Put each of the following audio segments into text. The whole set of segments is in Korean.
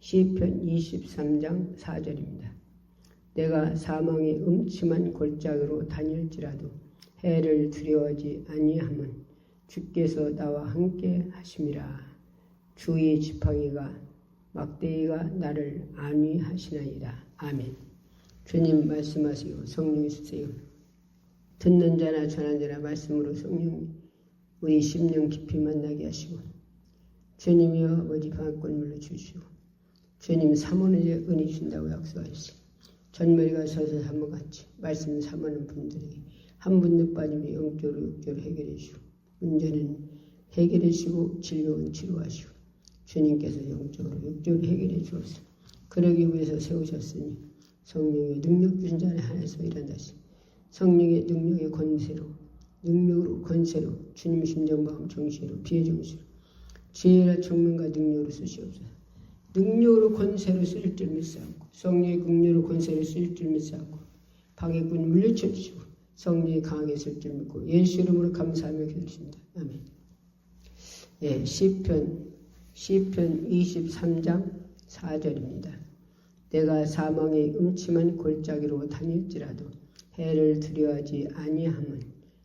시편 23장 4절입니다. 내가 사망의 음침한 골짜기로 다닐지라도 해를 두려워하지 아니함은 주께서 나와 함께 하심이라. 주의 지팡이가 막대기가 나를 안위하시나이다. 아멘. 주님 말씀하시고 성령이 주세요. 듣는 자나 전하는 자나 말씀으로 성령이 우리 심령 깊이 만나게 하시고 주님이여 아버지 방앗골물로 주시고 주님 삼원의 은혜 주신다고 약속하시고 전머리가 서서 삼어같이 말씀 삼하는 분들에게 한 분도 빠짐이 영적으로 육적으로 해결해 주시고 문제는 해결해 주시고 질병은 치료하시고 주님께서 영적으로 육적으로 해결해 주옵소서. 그러기 위해서 세우셨으니 성령의 능력 주신 자 안에 한해서 일한다시 성령의 능력의 권세로 능력으로 권세로 주님 심정 마음 정신으로 비의 정신으로 지혜라 총명과 능력으로 쓰시옵소서. 능력으로 권세로 쓸 줄 믿사옵고 성령의 능력으로 권세로 쓸 줄 믿사옵고 방해꾼 물리쳐 주시고 성령이 강하게 쓸 줄 믿고 예수 이름으로 감사하며 기도드립니다. 아멘. 예, 시편 23장 4절입니다. 내가 사망의 음침한 골짜기로 다닐지라도 해를 두려워하지 아니함은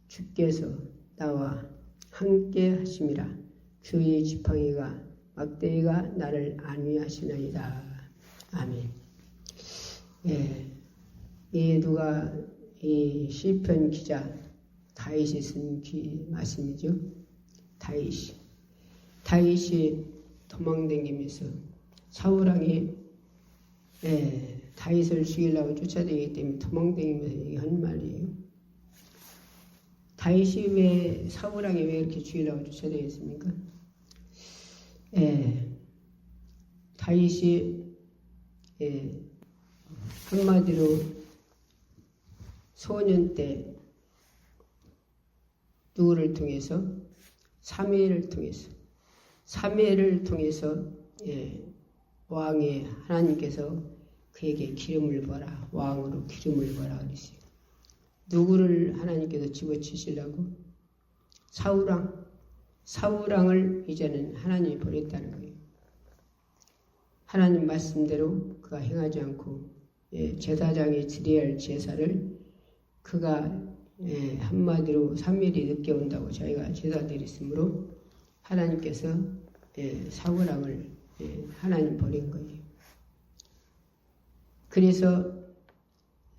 주께서 나와 함께 하심이라. 주의 지팡이가 막대기가 나를 안위하시나이다. 아멘. 예, 이 시편 기자 다윗이 쓴 말씀이죠. 다윗이 도망다니면서 사울왕이 다윗을 죽이려고 쫓아다니기 때문에 도망다니면서 한 말이에요. 다윗이 왜 사울왕이 왜 이렇게 죽이려고 쫓아다녔습니까? 다윗이 한마디로 소년 때 누구를 통해서 사무엘을 통해서 왕의 하나님께서 그에게 기름을 부어라 왕으로 기름을 부어라 그랬어요. 누구를 하나님께서 집어치시려고? 사울왕을 이제는 하나님이 버렸다는 거예요. 하나님 말씀대로 그가 행하지 않고 제사장이 드려야 할 제사를 그가 한마디로 3일이 늦게 온다고 자기가 제사 드렸으므로 하나님께서 사울왕을 하나님 버린 거예요. 그래서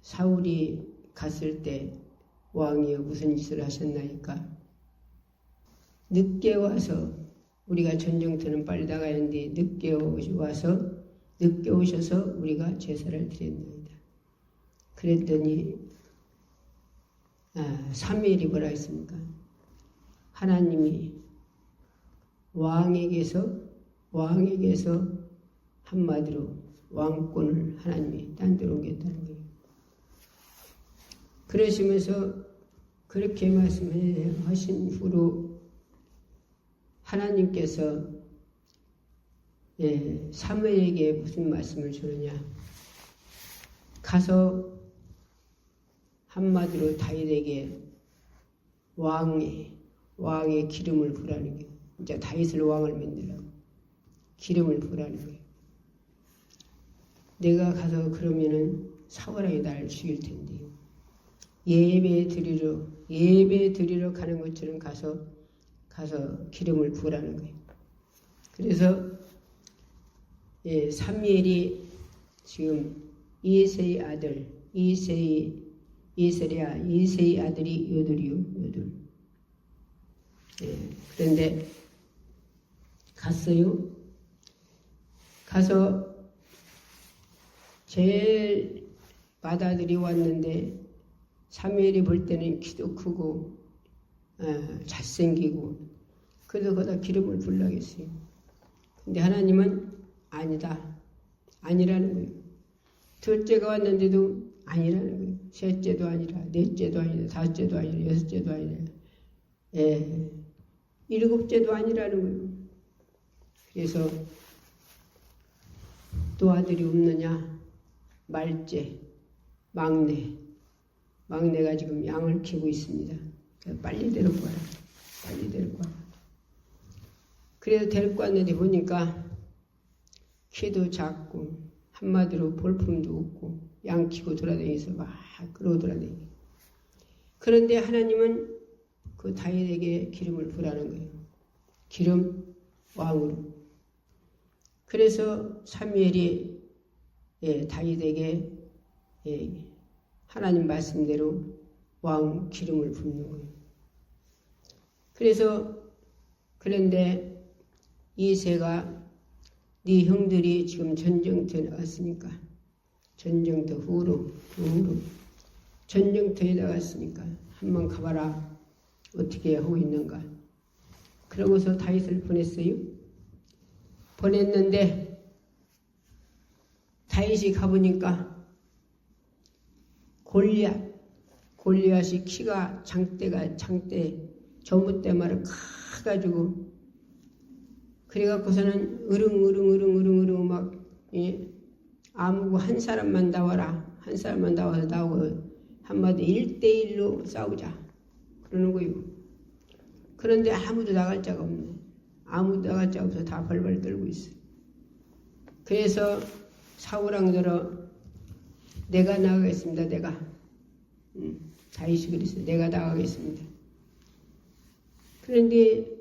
사울이 갔을 때 왕이여 무슨 짓을 하셨나이까? 늦게 와서 우리가 전쟁터는 빨리 나가야 하는데 늦게 오셔서 우리가 제사를 드렸나이다. 그랬더니 3일이 뭐라 했습니까? 하나님이 왕에게서 한마디로 왕권을 하나님이 딴 데로 옮겼다는 거예요. 그러시면서 그렇게 말씀하신 후로 하나님께서 사무엘에게 무슨 말씀을 주느냐? 가서 한마디로 다윗에게 왕의 기름을 부라는 게 이제 다윗을 왕을 만들라고 기름을 부라는 거예요. 내가 가서 그러면은 사울왕이 나를 죽일 텐데 예배 드리러 가는 것처럼 가서 기름을 부으라는 거예요. 그래서 사무엘이 지금 이세의 아들 이세의 아들이 요들이요. 그런데 갔어요. 가서 제일 맏아들이 왔는데 사무엘이 볼 때는 키도 크고 잘생기고 그래서 거기다 기름을 부으려고 했어요. 근데 하나님은 아니라는 거예요. 둘째가 왔는데도 아니라는 거예요. 셋째도 아니라 넷째도 아니라 다섯째도 아니라 여섯째도 아니라 일곱째도 아니라는 거예요. 그래서 또 아들이 없느냐? 말째, 막내가 지금 양을 키우고 있습니다. 빨리 데리고 와라. 그래서 데리고 왔는데 보니까 키도 작고 한마디로 볼품도 없고 양키고 돌아다니면서 막 끌어 돌아다니고. 그런데 하나님은 그 다윗에게 기름을 부라는 거예요. 기름 왕으로. 그래서 사무엘이 다윗에게 하나님 말씀대로 왕 기름을 붓는 거예요. 그런데 이새가 네 형들이 지금 전쟁터에 나갔으니까 전쟁터 후로 전쟁터에 나갔으니까 한번 가봐라. 어떻게 하고 있는가. 그러고서 다윗을 보냈어요. 보냈는데 다윗이 가보니까 골리앗이 키가 장대 저무대 말을 커가지고 그래갖고서는 으릉 막 아무고 한 사람만 나와라. 한 사람만 나와서 나오고 한마디 1대1로 싸우자. 그러는 거요. 그런데 아무도 나갈 자가 없네. 아무도 나갈 자가 없어. 다 벌벌 떨고 있어. 그래서 사울왕들어 내가 나가겠습니다. 내가. 다윗이 그랬어요. 내가 나가겠습니다. 그런데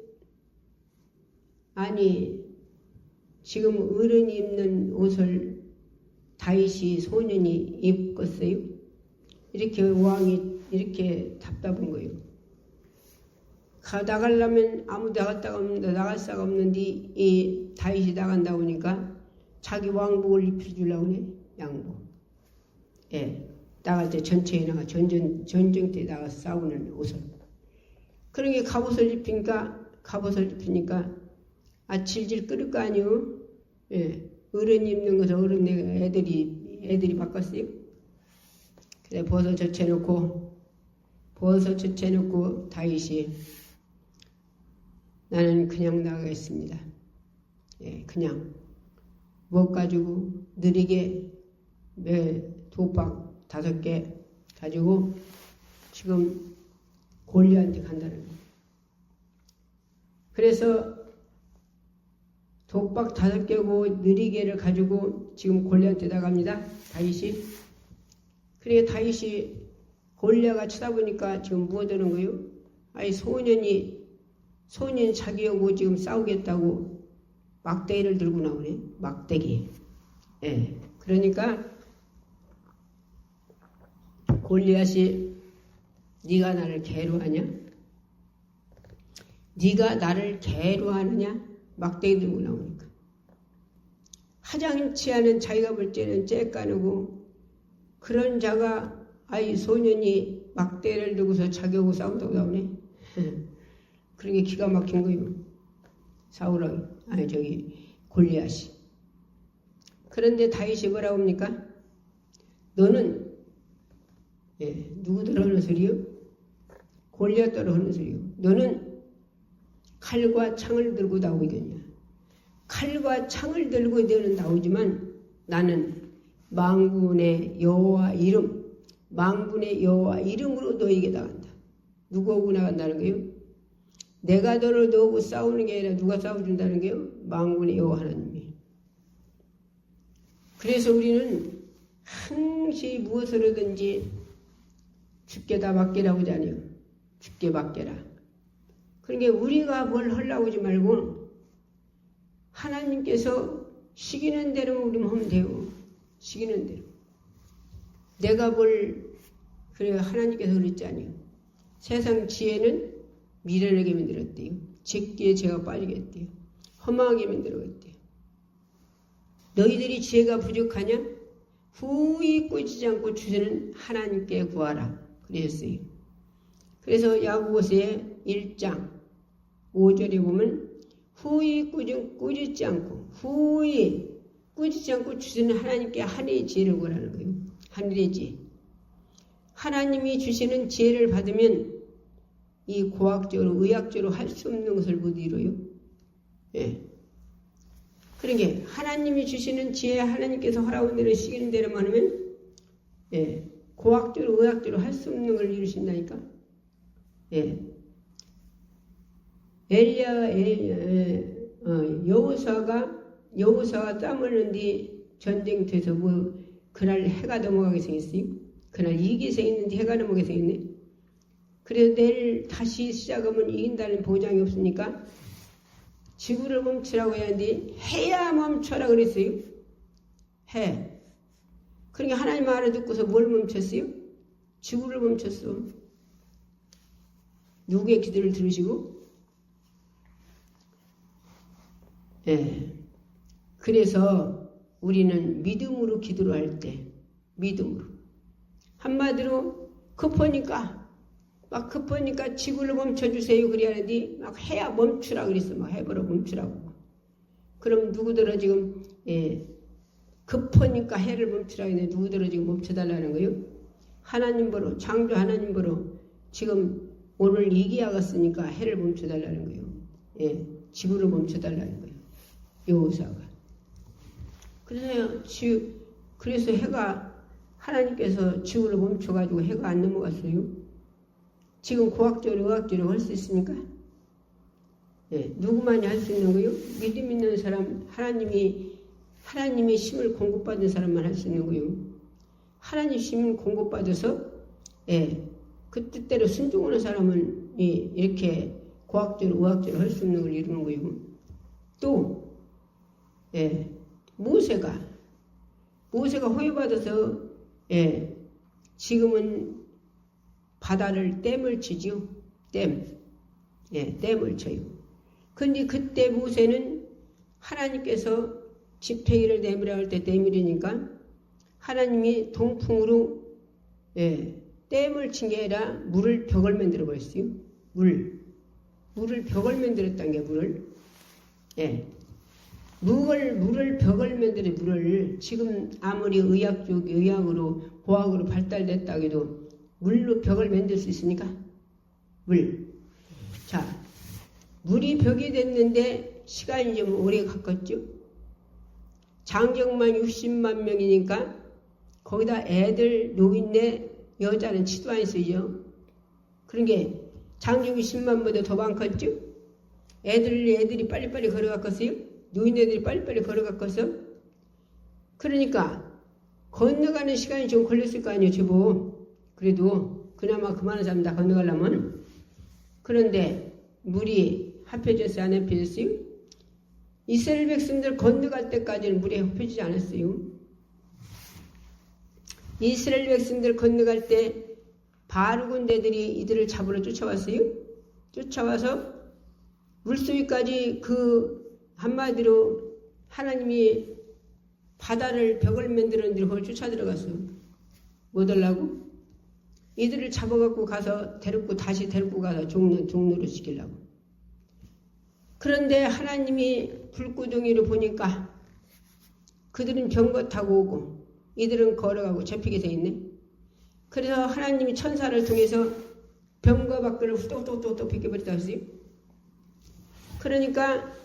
아니 지금 어른이 입는 옷을 다윗이 소년이 입었어요? 이렇게 왕이 이렇게 답답한 거예요. 나가려면 아무 나갈 자가 없는데 이 다윗이 나간다고 하니까 자기 왕복을 입혀주려고 하네. 양복. 나갈 때 전체에 나가 전쟁 때 나가서 싸우는 옷을. 그러게 갑옷을 입히니까 질질 끓을 거 아니요. 어른이 입는 것을 어른 애들이 바꿨어요. 그래 벗어 젖혀놓고 다윗이 나는 그냥 나가겠습니다. 그냥 못 가지고 느리게 도박 5개 가지고 지금 골리앗한테 간다는 거예요. 그래서 독박 5개고 느리게를 가지고 지금 골리앗한테 나갑니다. 다윗이. 그러니까 다윗이 골리앗가 쳐다보니까 지금 뭐 하는 거예요? 아니 소년 자기하고 지금 싸우겠다고 막대기를 들고 나오네. 막대기. 그러니까 골리앗이 네가 나를 괴로워하냐? 네가 나를 괴로워하느냐? 막대기 들고 나오니까. 하장치 않은 자기가 볼 때는 째까누고 그런 자가 소년이 막대를 들고서 자기하고 싸운다고 나오네. 그런 게 기가 막힌 거예요. 골리앗이. 그런데 다윗이 뭐라고 합니까? 너는 누구들 하는 소리요? 골리앗들 하는 소리요. 너는 칼과 창을 들고 나오겠냐? 칼과 창을 들고 너는 나오지만 나는 망군의 여호와 이름으로 너에게 나간다. 누구하고 나간다는 거예요? 내가 너하고 싸우는 게 아니라 누가 싸워준다는 거예요? 망군의 여호와 하나님이. 그래서 우리는 항시 무엇으로든지 죽게 다 맡기라고 하잖아요. 죽게 맡겨라. 그러니까 우리가 뭘 하려고 하지 말고 하나님께서 시키는 대로 우리만 하면 돼요. 시키는 대로. 내가 그래 하나님께서 그랬잖아요. 세상 지혜는 미련하게 만들었대요. 제끼에 죄가 빠지게 했대요. 허망하게 만들었대요. 너희들이 지혜가 부족하냐? 후히 꾸짖지 않고 주시는 하나님께 구하라. 그랬어요. 그래서 야고보서의 1장 5절에 보면 후히 꾸짖지 않고 주시는 하나님께 하늘의 지혜를 구하라는 거예요. 하늘의 지혜. 하나님이 주시는 지혜를 받으면 이 고학적으로 의학적으로 할 수 없는 것을 못 이뤄요. 그러니까 하나님이 주시는 지혜, 하나님께서 허락한 대로 시키는 대로만 하면 고학적으로 의학적으로 할 수 없는 걸 이루신다니까. 여호수아가 여호사가 땀 흘는데 전쟁터에서 뭐 그날 해가 넘어가게 생겼어요. 그날 이기게 생겼는데 해가 넘어가게 생겼네. 그래서 내일 다시 시작하면 이긴다는 보장이 없으니까 지구를 멈추라고 해야 하는데 해야 멈춰라 그랬어요. 해. 그러니까 하나님 말을 듣고서 뭘 멈췄어요? 지구를 멈췄어. 누구의 기도를 들으시고? 예. 그래서 우리는 믿음으로 기도를 할 때, 믿음으로. 한마디로 급하니까 지구를 멈춰주세요. 그래야 하는데 막 해야 멈추라 그랬어. 막 해버려 멈추라고. 그럼 누구더러 지금 급하니까 해를 멈추라 그랬는데 누구더러 지금 멈춰달라는 거예요? 하나님 보러, 창조 하나님 보러 지금 오늘 이기야갔으니까 해를 멈춰달라는 거예요. 예, 지구를 멈춰달라는 거예요. 여호사가. 그래서 해가 하나님께서 지구를 멈춰가지고 해가 안 넘어갔어요. 지금 과학적으로 의학적으로 할 수 있습니까? 예, 누구만이 할 수 있는 거예요? 믿음 있는 사람, 하나님의 힘을 공급받은 사람만 할 수 있는 거예요. 하나님 힘을 공급받아서 그 뜻대로 순종하는 사람은 이렇게 과학적으로 의학적으로 할 수 있는 걸 이루는 거예요. 또 모세가 호해받아서 지금은 바다를 댐을 치지요. 댐을 쳐요. 근데 그때 모세는 하나님께서 지팡이를 내밀어 할 때 댐이라니까 하나님이 동풍으로 댐을 친 게 아니라 물을 벽을 만들어 버렸어요. 물을 벽을 만들었다는 게 물을 벽을 만들어 물을 지금 아무리 의학으로 과학으로 발달됐다 해도 물로 벽을 만들 수 있습니까? 자, 물이 벽이 됐는데 시간이 좀 오래 갔겠죠? 장정만 60만 명이니까 거기다 애들, 노인네, 여자는 치도 안 쓰죠. 그런 게 장정 60만보다 더 많겠죠? 애들이 빨리빨리 걸어갔겠어요? 노인네들이 빨리빨리 걸어갔겠어? 그러니까 건너가는 시간이 좀 걸렸을 거 아니에요, 제법. 그래도 그나마 그만한 사람 다 건너가려면. 그런데 물이 합해졌어요? 안 합해졌어요? 이스라엘 백성들 건너갈 때까지는 물이 합해지지 않았어요. 이스라엘 백성들 건너갈 때 바르군대들이 이들을 잡으러 쫓아왔어요. 쫓아와서 물속에까지 한마디로 하나님이 바다를 벽을 만들었는데 그걸 쫓아 들어갔어요. 뭐 달라고? 이들을 잡아갖고 가서 다시 데리고 가서 종로로 시키려고. 그런데 하나님이 불구덩이를 보니까 그들은 병거 타고 오고 이들은 걸어가고 잡히게 돼 있네. 그래서 하나님이 천사를 통해서 병거 밖을 후떡후떡 비켜버리다 했어요. 그러니까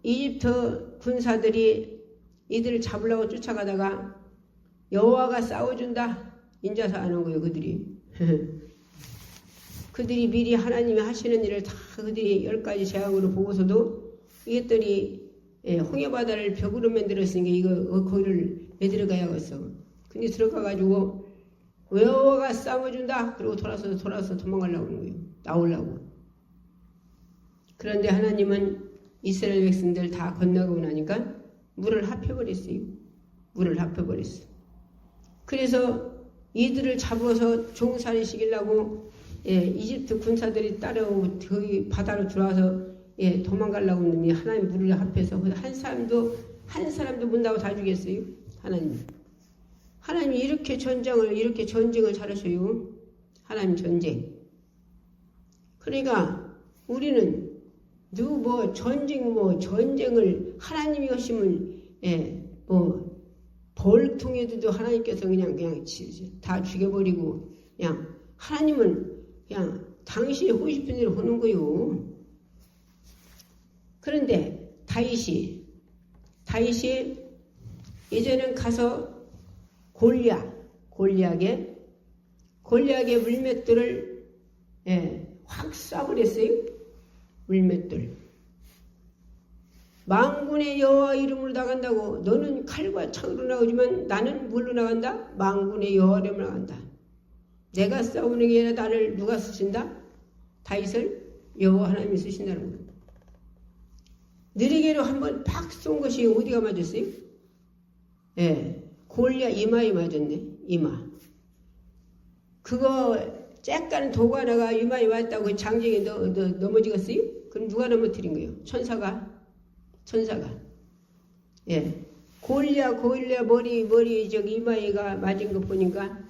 이집트 군사들이 이들을 잡으려고 쫓아가다가 여호와가 싸워준다. 인자서 안 한 거예요, 그들이. 그들이 미리 하나님이 하시는 일을 다 그들이 10가지 제약으로 보고서도 이것들이 홍해바다를 벽으로 만들었으니까 이거 거기를 왜 들어가야겠어. 근데 들어가가지고 여호와가 싸워준다. 그리고 돌아서 도망가려고 하는 거예요. 나오려고. 그런데 하나님은 이스라엘 백성들 다 건너가고 나니까 물을 합해버렸어요. 그래서 이들을 잡아서 종살이 시키려고 이집트 군사들이 따라오고 거기 바다로 들어와서 도망가려고 했는데 하나님 물을 합해서 한 사람도 못 나고 다 죽였어요. 하나님이 이렇게 전쟁을 잘하셔요. 하나님 전쟁. 그러니까 우리는 전쟁을 하나님이 하시면 벌통에도 하나님께서 그냥 다 죽여버리고 그냥 하나님은 그냥 당신이 하고 싶은 대로 하는 거요. 그런데 다윗이 예전엔 가서 골리앗의 물맷돌을 확 쏴버렸어요. 물맷돌. 만군의 여호와 이름으로 나간다고. 너는 칼과 창으로 나오지만 나는 뭘로 나간다? 만군의 여호와 이름으로 나간다. 내가 싸우는 게 아니라 나를 누가 쓰신다? 다윗을 여호와 하나님이 쓰신다는 거예요. 느리게로 한번 팍 쏜 것이 어디가 맞았어요? 예, 골리앗 이마에 맞았네. 이마. 그거 쬐깐 도구 하나가 이마에 맞다고 장정이 넘어지겠어요? 그럼 누가 넘어뜨린 거예요? 천사가. 예, 골리앗 머리 저기 이마에가 맞은 거 보니까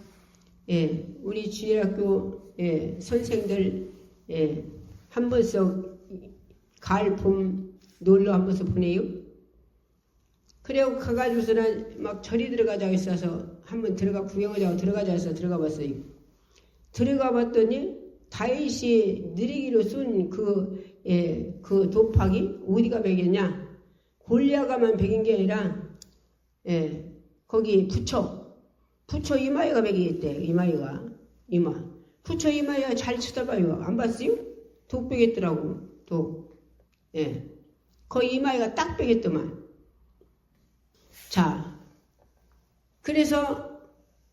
예, 우리 주일학교 예, 선생들 예, 한 번씩 가을 봄 놀러 한 번씩 보내요. 그래고 가가지고서는 막 절이 들어가자고 있어서 한번 들어가 구경하자고 들어가자 해서 들어가 봤어요. 들어가 봤더니 다윗이 느리기로 쏜 그 도박이 어디가 베겼냐? 골리앗가만 베긴 게 아니라 예, 거기 부처 이마에가 베겼대. 이마. 부처 이마에가 잘 쳐다봐요. 안 봤어요? 독 베겼더라고. 독. 예. 거기 이마에가 딱 베겼더만. 자, 그래서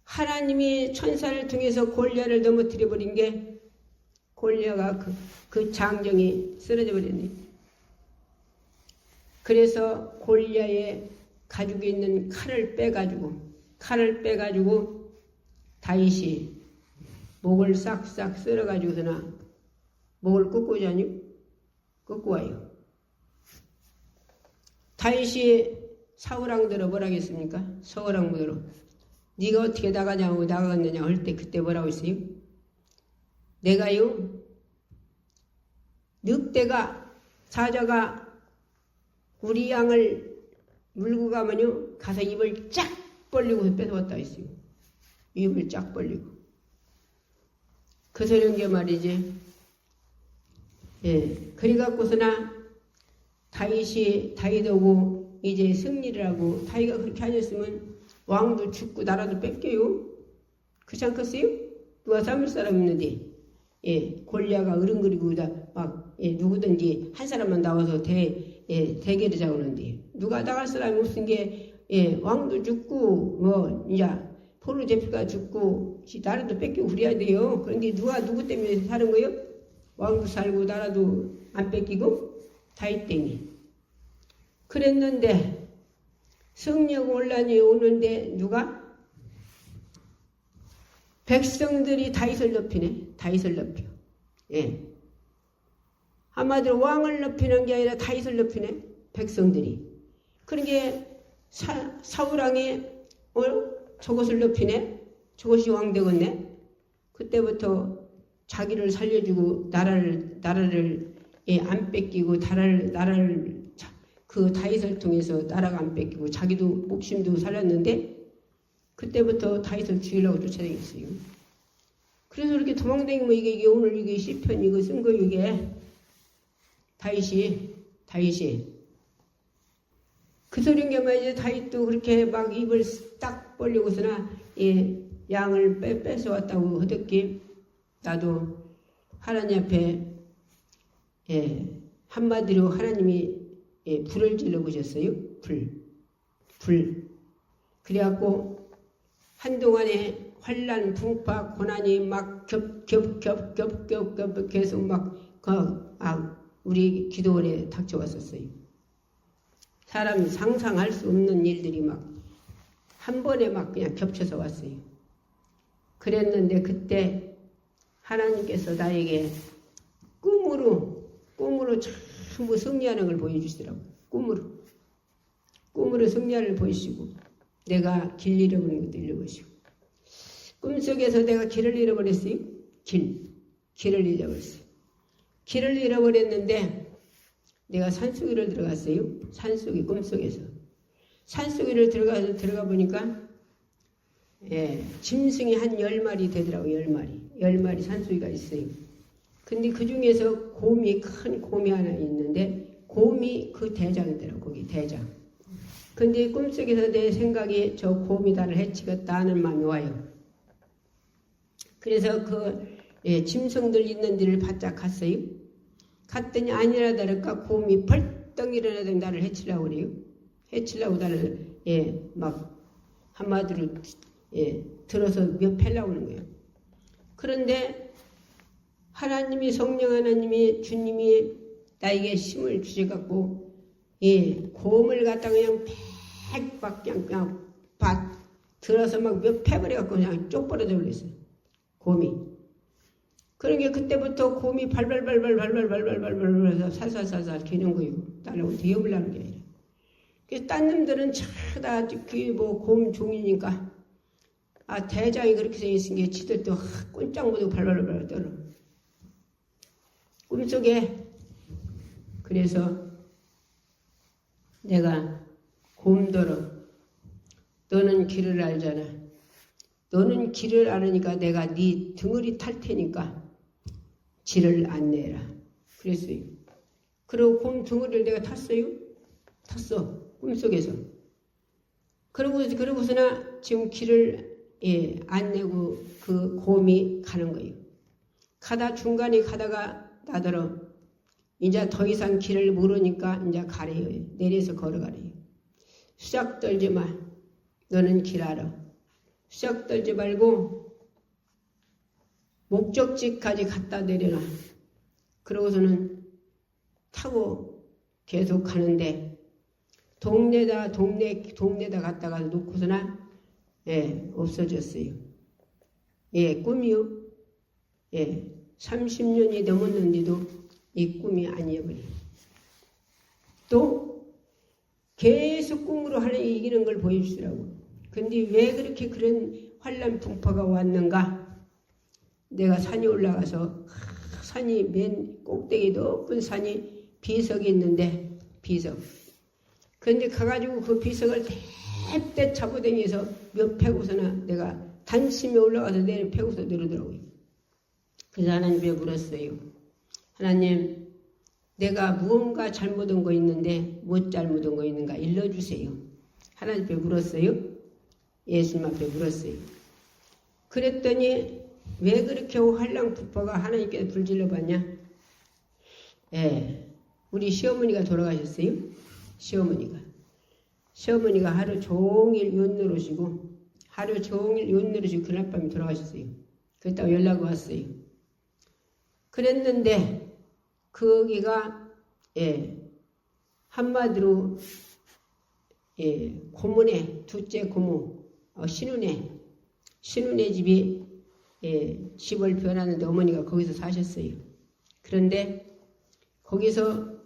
하나님이 천사를 통해서 골리앗을 넘어뜨려 버린 게 골리앗가 그 장정이 쓰러져 버렸네. 그래서 골리앗의 가지고 있는 칼을 빼가지고 다윗이 목을 싹싹 썰어가지고서나 목을 꺾고 자니 꺾고 와요. 다윗이 사울왕대로 뭐라 했습니까? 사울왕대로 네가 어떻게 나가느냐 할 때 그때 뭐라고 했어요? 내가요 늑대가 사자가 우리 양을 물고 가면요 가서 입을 쫙 벌리고 뺏어왔다 했어요. 입을 쫙 벌리고. 그 소리인 게 말이지. 예, 그리 갖고서나 다윗하고 이제 승리를 하고 다윗가 그렇게 하셨으면 왕도 죽고 나라도 뺏겨요. 그렇지 않겠어요? 누가 삼을 사람 있는데 예, 골리앗가 으릉거리고 막 예, 누구든지 한 사람만 나와서 대결을 잡으는데 누가 나갈 사람이 없은 게 예, 왕도 죽고 뭐 이제 포로 대표가 죽고 나라도 뺏기고 그래야 돼요. 그런데 누구 때문에 사는 거예요? 왕도 살고 나라도 안 뺏기고 다윗 때문에. 그랬는데 성령 혼란이 오는데 누가? 백성들이 다윗을 높이네. 다윗을 높여. 예. 한마디로 왕을 높이는 게 아니라 다윗을 높이네. 백성들이. 그러게 사울왕이 저것을 높이네. 저것이 왕 되겠네. 그때부터 자기를 살려주고 나라를 예, 안 뺏기고 나라를 그 다윗을 통해서 나라가 안 뺏기고 자기도 목숨도 살렸는데 그때부터 다윗을 죽이려고 쫓아다녔어요. 그래서 이렇게 도망다니면 이게 오늘 이게 시편 이거 쓴 거 이게 다윗이 그 소리인 게 말이지. 다윗도 그렇게 막 입을 딱 벌리고서나 예, 양을 뺏어왔다고 하듯이 나도 하나님 앞에 예, 한마디로 하나님이 예, 불을 질러보셨어요. 불. 그래갖고 한동안에 환난, 풍파, 고난이 막 겹 계속 막 우리 기도원에 닥쳐왔었어요. 사람이 상상할 수 없는 일들이 막 한 번에 막 그냥 겹쳐서 왔어요. 그랬는데 그때 하나님께서 나에게 꿈으로 전부 승리하는 걸 보여주시더라고요. 꿈으로 승리하는 걸 보이시고 내가 길 잃어버린 것도 잃어보시고 꿈속에서 내가 길을 잃어버렸어요. 길을 잃어버렸어요. 길을 잃어버렸는데 내가 산속으로 들어갔어요. 산속에 꿈속에서. 산속으로 들어가 보니까 예, 짐승이 한 10마리 되더라고요. 10마리 산속에가 있어요. 근데 그 중에서 큰 곰이 하나 있는데 곰이 그 대장이더라고요. 거기 대장. 근데 꿈속에서 내 생각이 저 곰이 나를 해치겠다 하는 마음이 와요. 그래서 예, 짐승들 있는 데를 바짝 갔어요. 갔더니 아니라 다를까 곰이 벌떡 벌떡 일어나서 나를 해치려고 그래요. 해치려고 나를 막 한마디로 들어서 몇 패려고 하는 거예요. 그런데 하나님이 성령 하나님이 주님이 나에게 힘을 주셔갖고 곰을 갖다가 그냥 팩 그냥 들어서 막 몇 팩을 해갖고 그냥 쪽벌어져 버렸어요. 곰이. 그러니까 그때부터 곰이 발발발발발발발발발발해서 살살살살 기는 거예요. 나를 어떻게 해보려는 게 아니라. 그래서 딴 놈들은 차다 그게 뭐 곰 종이니까 대장이 그렇게 생겼으니까 지들도 꼼짝 못하고 발발발발 떨어. 꿈속에 그래서 내가 곰더러 너는 길을 알잖아. 너는 길을 알으니까 내가 네 등을이 탈 테니까 길을 안내라. 그랬어요. 그리고 곰 등을을 내가 탔어요. 탔어. 꿈속에서. 그러고서나 지금 길을 안내고 그 곰이 가는 거예요. 중간에 가다가 나더러 이제 더 이상 길을 모르니까 이제 가래요. 내려서 걸어가래요. 수작 떨지 마. 너는 길 알아. 수작 떨지 말고 목적지까지 갖다 내려놔. 그러고서는 타고 계속 가는데 동네다 갔다가 놓고서나 없어졌어요. 꿈이요. 30년이 넘었는데도 이 꿈이 아니어버려요. 또 계속 꿈으로 하나님이 이기는 걸 보여주시더라고. 근데 왜 그렇게 그런 환란 풍파가 왔는가? 내가 산에 올라가서 산이 맨 꼭대기 높은 산이 비석이 있는데 비석. 그런데 가가지고 그 비석을 탭대 잡아당겨서 몇 패고서나 내가 단심에 올라가서 패고서 내려오더라고요. 그래서 하나님께 물었어요. 하나님, 내가 무언가 잘못한 거 있는데 못 잘못한 거 있는가 일러주세요. 하나님 앞에 물었어요. 예수님 앞에 물었어요. 그랬더니 왜 그렇게 환랑 부파가 하나님께 불질러 봤냐? 우리 시어머니가 돌아가셨어요. 시어머니가 하루 종일 연노릇이고 그날 밤에 돌아가셨어요. 그랬다가 연락이 왔어요. 그랬는데 거기가 한마디로 고모네 둘째 고모 신우네 집이 집을 변하는데 어머니가 거기서 사셨어요. 그런데 거기서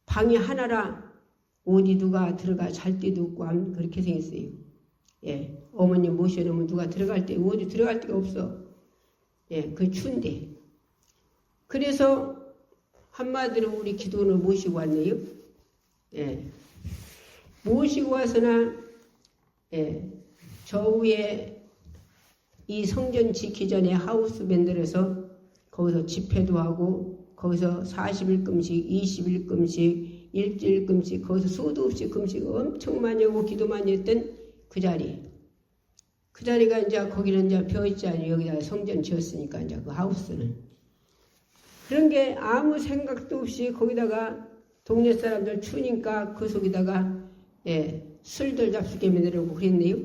방이 하나라 어디 누가 들어가 잘 데도 없고 그렇게 생겼어요. 어머니 모셔놓으면 누가 들어갈 데 어디 들어갈 데가 없어. 그 추운데. 그래서 한마디로 우리 기도원을 모시고 왔네요. 모시고 와서나 저 위에 이 성전 짓기 전에 하우스 만들어서 거기서 집회도 하고 거기서 40일금씩 20일금씩 일주일금씩 거기서 수도 없이 금식 엄청 많이 하고 기도 많이 했던 그 자리가 이제 거기는 이제 벼있잖아요. 여기다 성전 지었으니까 이제 그 하우스는 그런 게 아무 생각도 없이 거기다가 동네 사람들 추니까 그 속에다가 술들 잡수게 만들고 그랬네요.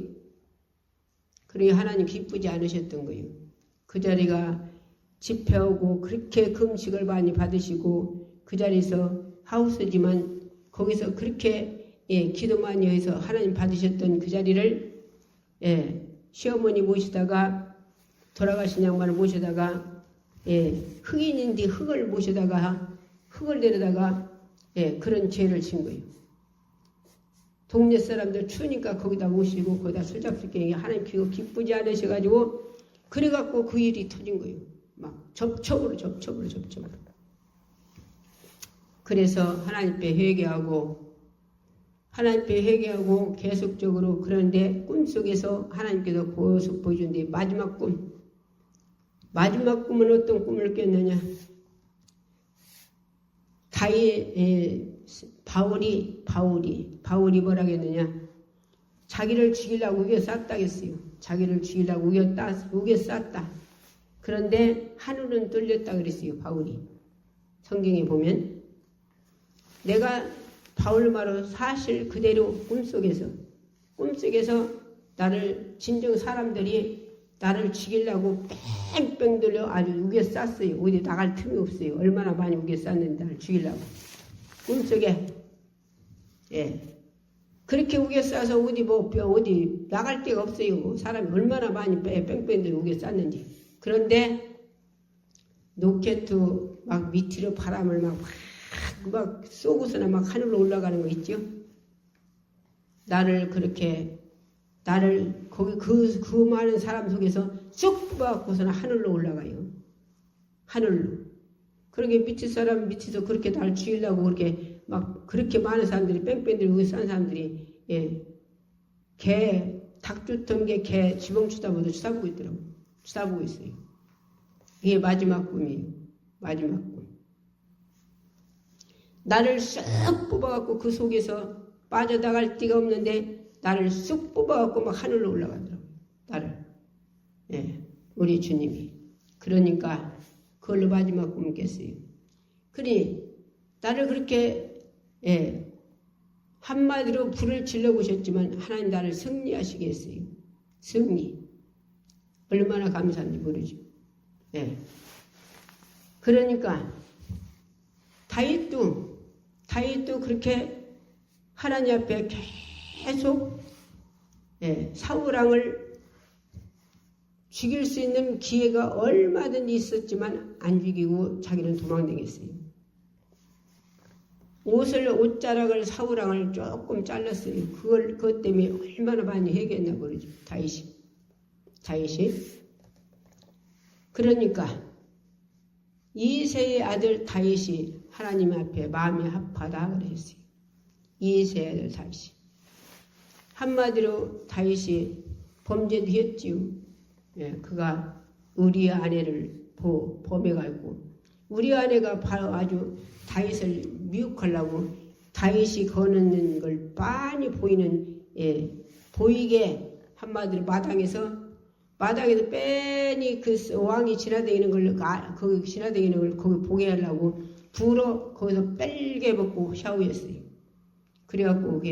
그러니 하나님 기쁘지 않으셨던 거예요. 그 자리가 집회하고 그렇게 금식을 많이 받으시고 그 자리에서 하우스지만 거기서 그렇게 기도 많이 해서 하나님 받으셨던 그 자리를 시어머니 모시다가 돌아가신 양반을 모시다가 흑인인데 흑을 모시다가 흑을 데려다가 그런 죄를 진 거예요. 동네 사람들 추우니까 거기다 모시고 거기다 술 잡수게 하나님 그거 기쁘지 않으셔가지고 그래갖고 그 일이 터진 거예요. 막 접촉으로. 그래서 하나님께 회개하고 계속적으로 그런데 꿈속에서 하나님께서 계속 보여주는데 마지막 꿈은 어떤 꿈을 꿨느냐? 바울이 뭐라고 했느냐? 자기를 죽이려고 우겨쌌다 했어요. 자기를 죽이려고 우겨쌌다. 그런데 하늘은 뚫렸다 그랬어요. 바울이. 성경에 보면 내가 바울 말로 사실 그대로 꿈속에서 나를 진정 사람들이 나를 죽이려고 뺑뺑 돌려 아주 우겨쌌어요. 어디 나갈 틈이 없어요. 얼마나 많이 우겨쌌는데 나를 죽이려고. 꿈속에 그렇게 우겨싸서 어디 나갈 데가 없어요. 사람이 얼마나 많이 뺑뺑 돌려 우겨쌌는지. 그런데 로켓 막 밑으로 바람을 막 쏘고서나 막 하늘로 올라가는 거 있죠? 나를 거기 그 많은 사람 속에서 쑥 뽑아갖고서는 하늘로 올라가요. 하늘로. 그러게 밑에서 그렇게 나를 죽이려고 그렇게 많은 사람들이 뺑뺑 들고 싼 사람들이 닭 쫓던 개 지붕 쳐다보도 쳐다보고 있더라고. 쳐다보고 있어요. 이게 마지막 꿈이에요. 마지막 꿈. 나를 쑥 뽑아갖고 그 속에서 빠져나갈 데가 없는데 나를 쑥 뽑아갖고 막 하늘로 올라가더라고요. 나를. 우리 주님이. 그러니까 그걸로 마지막 꿈을 깼어요. 그러니 나를 그렇게 한마디로 불을 질러보셨지만 하나님 나를 승리하시게 했어요. 승리. 얼마나 감사한지 모르죠. 그러니까 다윗도 그렇게 하나님 앞에 계속 사울왕을 죽일 수 있는 기회가 얼마든지 있었지만 안 죽이고 자기는 도망다녔어요. 옷자락을 사울왕을 조금 잘랐어요. 그것 때문에 얼마나 많이 회개했나 모르죠. 다윗이. 그러니까 이새의 아들 다윗이 하나님 앞에 마음이 합하다 그랬어요. 이새의 아들 다윗이. 한마디로 다윗이 범죄도 했지요. 그가 우리의 아내를 범해가지고 우리 아내가 바로 아주 다윗을 미혹하려고 다윗이 거는 걸 빤히 보이게 한마디로 마당에서 빤히 그 왕이 지나다니는 걸 거기 보게 하려고 불어 거기서 빨개 벗고 샤워했어요. 그래갖고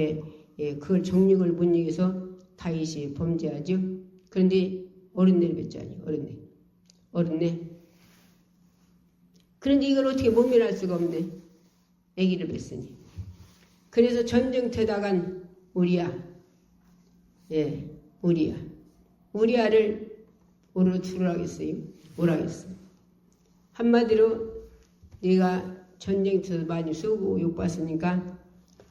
그걸 정력을 못 이겨서 다윗이 범죄하죠. 그런데 어른내를 뱉잖아요. 어른내. 그런데 이걸 어떻게 모면할 수가 없네. 아기를 뱉으니. 그래서 전쟁터 나간 우리아를 오로 두르라겠어요. 오라겠어요. 한마디로 네가 전쟁터에서 많이 쓰고 욕받으니까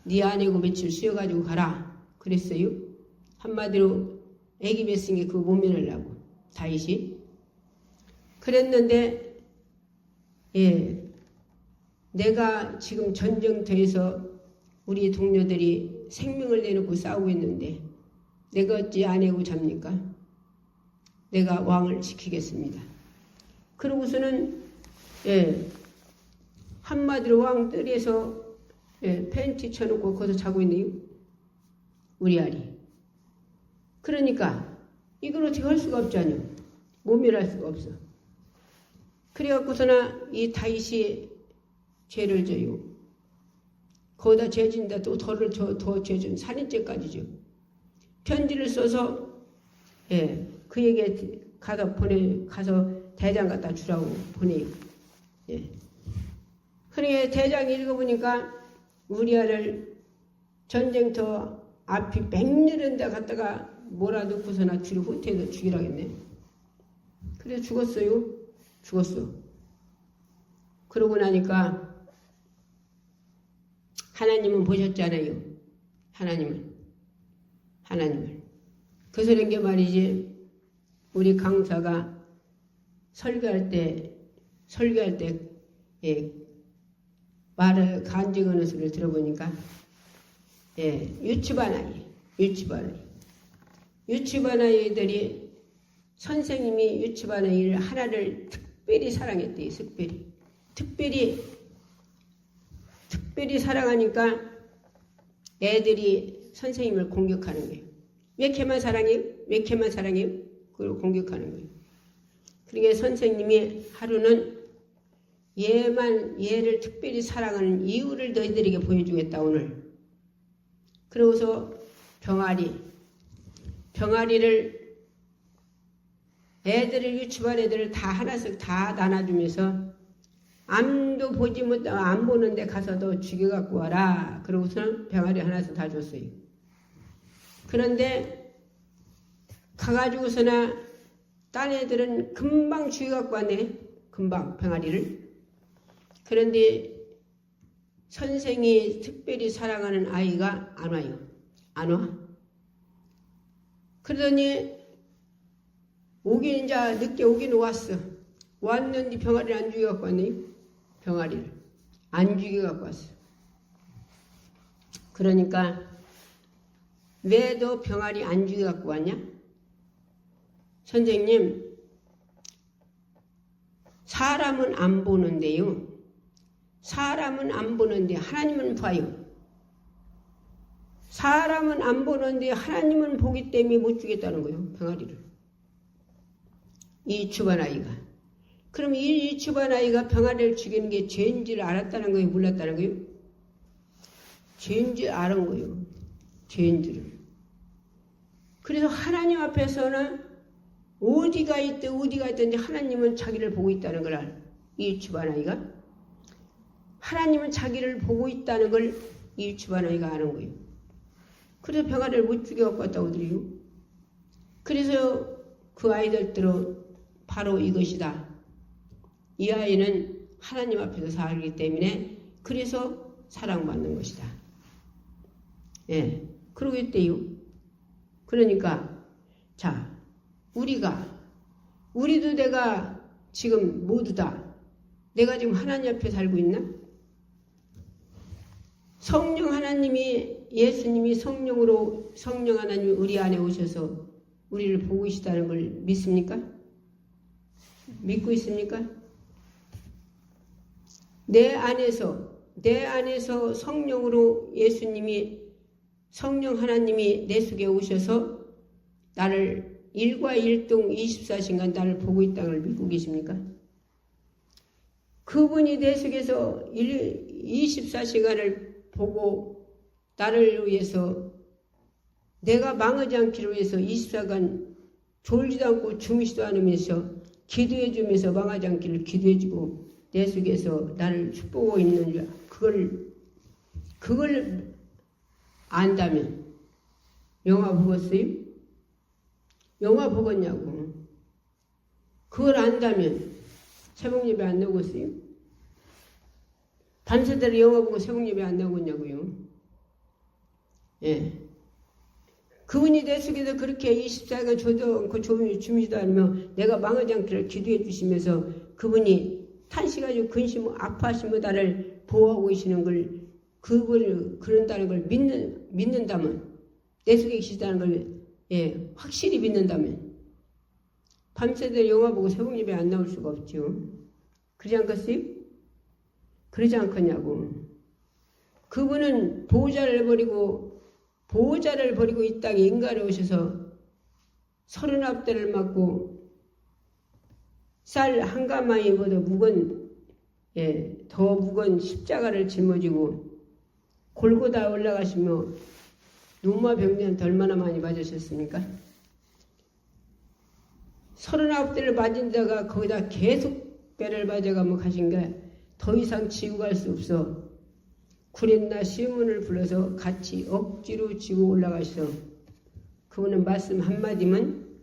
네 아내고 며칠 쉬어가지고 가라. 그랬어요. 한마디로 애기 맺은 게 그거 못 면하려고 다윗이. 그랬는데 내가 지금 전쟁터에서 우리 동료들이 생명을 내놓고 싸우고 있는데 내가 어찌 아내고 잡니까? 내가 왕을 지키겠습니다. 그러고서는 한마디로 왕 뜰에서 팬티 쳐놓고 거기서 자고 있네요. 우리 아리. 그러니까 이걸 어떻게 할 수가 없잖아요. 모멸할 수가 없어. 그래갖고서나 이 다윗이 죄를 져요. 거기다 죄 진다 또 더 죄준 살인죄까지죠. 편지를 써서 그에게 가서 대장 갖다 주라고 보내요. 그러니까 대장이 읽어보니까 우리아를 전쟁터 앞이 100년은 데 갔다가 몰아넣고서나 뒤로 후퇴해서 죽이라겠네. 그래 죽었어요. 죽었어. 그러고 나니까 하나님은 보셨잖아요. 하나님을. 그래서 그런 게 말이지 우리 강사가 설교할 때 말을 간증하는 소리를 들어보니까 유치반 아이들이 선생님이 유치반 아이를 하나를 특별히 사랑했대요. 특별히 사랑하니까 애들이 선생님을 공격하는 거예요. 왜 이렇게만 사랑해요? 그걸 공격하는 거예요. 그러니까 선생님이 하루는 얘를 특별히 사랑하는 이유를 너희들에게 보여주겠다 오늘. 그러고서 병아리를 애들을 유치반 애들을 다 하나씩 다 나눠주면서 암도 보지 못하고 안 보는데 가서도 죽여갖고 와라. 그러고서는 병아리 하나씩 다 줬어요. 그런데 가가지고서나 딴 애들은 금방 죽여갖고 왔네. 금방 병아리를. 그런데 선생이 특별히 사랑하는 아이가 안 와요. 안 와. 그러더니 오긴 이제 늦게 오긴 왔어. 왔는데 병아리를 안 죽여갖고 왔네. 병아리를 안 죽여갖고 왔어. 그러니까 왜 너 병아리 안 죽여갖고 왔냐? 선생님, 사람은 안 보는데요. 사람은 안 보는데 하나님은 봐요. 사람은 안 보는데 하나님은 보기 때문에 못 주겠다는 거예요. 병아리를. 이 주반 아이가. 그럼 이 주반 아이가 병아리를 죽이는 게 죄인 줄 알았다는 거예요? 몰랐다는 거예요? 죄인 줄 알은 거예요. 죄인 줄을. 그래서 하나님 앞에서는 어디가 있든지 하나님은 자기를 보고 있다는 걸 알아요. 이 주반 아이가. 하나님은 자기를 보고 있다는 걸 이 주반 아이가 아는 거예요. 그래서 병아리를 못 죽여갖고 왔다고 드려요. 그래서 그 아이들들은 바로 이것이다. 이 아이는 하나님 앞에서 살기 때문에 그래서 사랑받는 것이다. 예, 그러겠대요. 그러니까 자, 우리도 내가 지금 모두 다 내가 지금 하나님 앞에 살고 있나? 성령 하나님이 예수님이 성령 하나님이 우리 안에 오셔서 우리를 보고 계시다는 걸 믿습니까? 믿고 있습니까? 내 안에서 성령으로 성령 하나님이 내 속에 오셔서 나를 1과 1동 24시간 나를 보고 있다는 걸 믿고 계십니까? 그분이 내 속에서 24시간을 보고 나를 위해서 내가 망하지 않기를 위해서 24시간 졸지도 않고 주무시도 않으면서 기도해 주면서 망하지 않기를 기도해 주고 내 속에서 나를 축복하고 있는 줄 그걸 안다면 영화 보겠어요? 영화 보겠냐고. 그걸 안다면 새벽 예배 안 나오겠어요? 밤새도록 영화 보고 새벽 예배 안 나오겠냐고요. 예. 그분이 내 속에서 그렇게 24시간 줘도 않고 주무시도 않으며 내가 망하지 않기를 기도해 주시면서 그분이 탄식하시고 근심 아파하시며 나를 보호하고 계시는 걸 그분을 그런다는 걸 믿는다면 내 속에 계시다는 걸 예, 확실히 믿는다면 밤새도록 영화 보고 새벽 예배 안 나올 수가 없죠. 그러지 않겠어요? 그러지 않겠냐고. 그분은 보호자를 버리고 이 땅에 인간에 오셔서 39대를 맞고 쌀 한 가마니보다 더 무거운 십자가를 짊어지고 골고다 올라가시며 눈마 병자한테 얼마나 많이 맞으셨습니까? 39대를 맞은 자가 거기다 계속 배를 맞아가며 가신 게 더 이상 지고 갈 수 없어. 구렛나 시몬을 불러서 같이 억지로 지고 올라가셔. 그분은 말씀 한마디면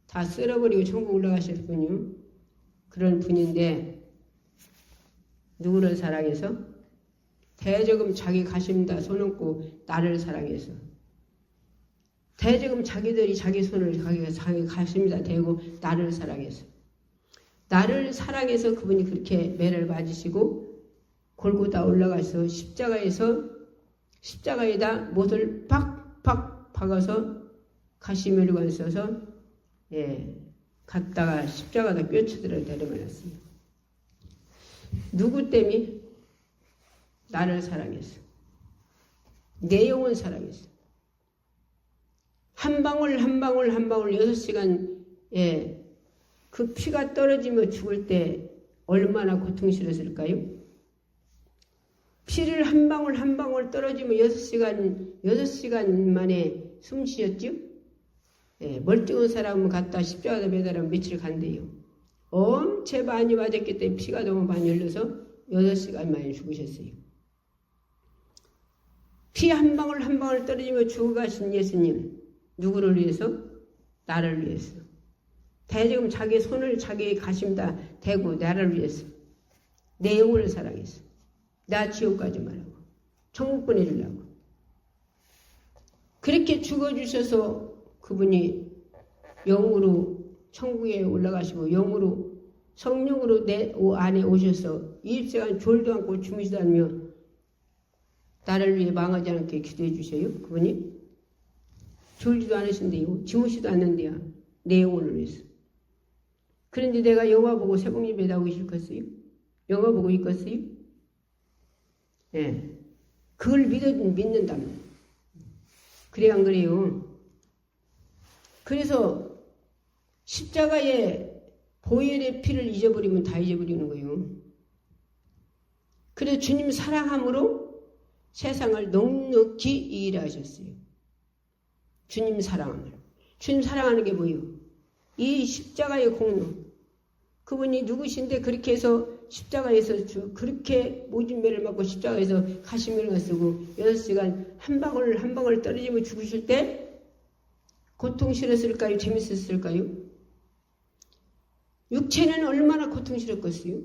다 쓸어버리고 천국 올라가실 분이요. 그런 분인데 누구를 사랑해서? 대저금 자기 가심다 손얹고 나를 사랑해서. 대저금 자기들이 자기 손을 자기 가심다 대고 나를 사랑해서. 나를 사랑해서 그분이 그렇게 매를 맞으시고 골고다 올라가서 십자가에다 못을 팍팍 박아서 가시면류관 써서 갔다가 십자가에다 꿰쳐들어 내려버렸습니다. 누구 때문에? 나를 사랑해서. 내 영혼 사랑해서. 한 방울 6시간 그 피가 떨어지며 죽을 때 얼마나 고통스러웠을까요? 피를 한 방울 한 방울 떨어지면 6시간 만에 숨 쉬었죠? 예, 멀쩡한 사람은 갖다 십자가에 매달으면 며칠 간대요. 엄청 많이 맞았기 때문에 피가 너무 많이 흘러서 6시간 만에 죽으셨어요. 피 한 방울 한 방울 떨어지며 죽어가신 예수님, 누구를 위해서? 나를 위해서. 대지금 자기 손을 자기 가심다 대고 나를 위해서. 내 영혼을 사랑해서. 나 지옥 가지 말라고. 천국 보내주려고. 그렇게 죽어주셔서 그분이 영으로 천국에 올라가시고 영으로 성령으로 내 안에 오셔서 20시간 졸도 않고 주무시도 않으며 나를 위해 망하지 않게 기도해 주세요. 그분이 졸지도 않으신데요. 주무시도 않는데요. 내 영혼을 위해서. 그런데 내가 영화 보고 새벽예배 나오기 싫겠어요? 영화 보고 있겠어요? 예. 그걸 믿는다면. 그래 안 그래요? 그래서 십자가에 보혈의 피를 잊어버리면 다 잊어버리는 거예요. 그래서 주님 사랑함으로 세상을 넉넉히 이기려 하셨어요. 주님 사랑함으로. 주님 사랑하는 게 뭐예요? 이 십자가의 공로. 그분이 누구신데 그렇게 해서 십자가에서 그렇게 모진 매를 맞고 십자가에서 가시면을 쓰고 6시간 한 방울 한 방울 떨어지며 죽으실 때 고통스러웠을까요? 재밌었을까요? 육체는 얼마나 고통스럽겠어요?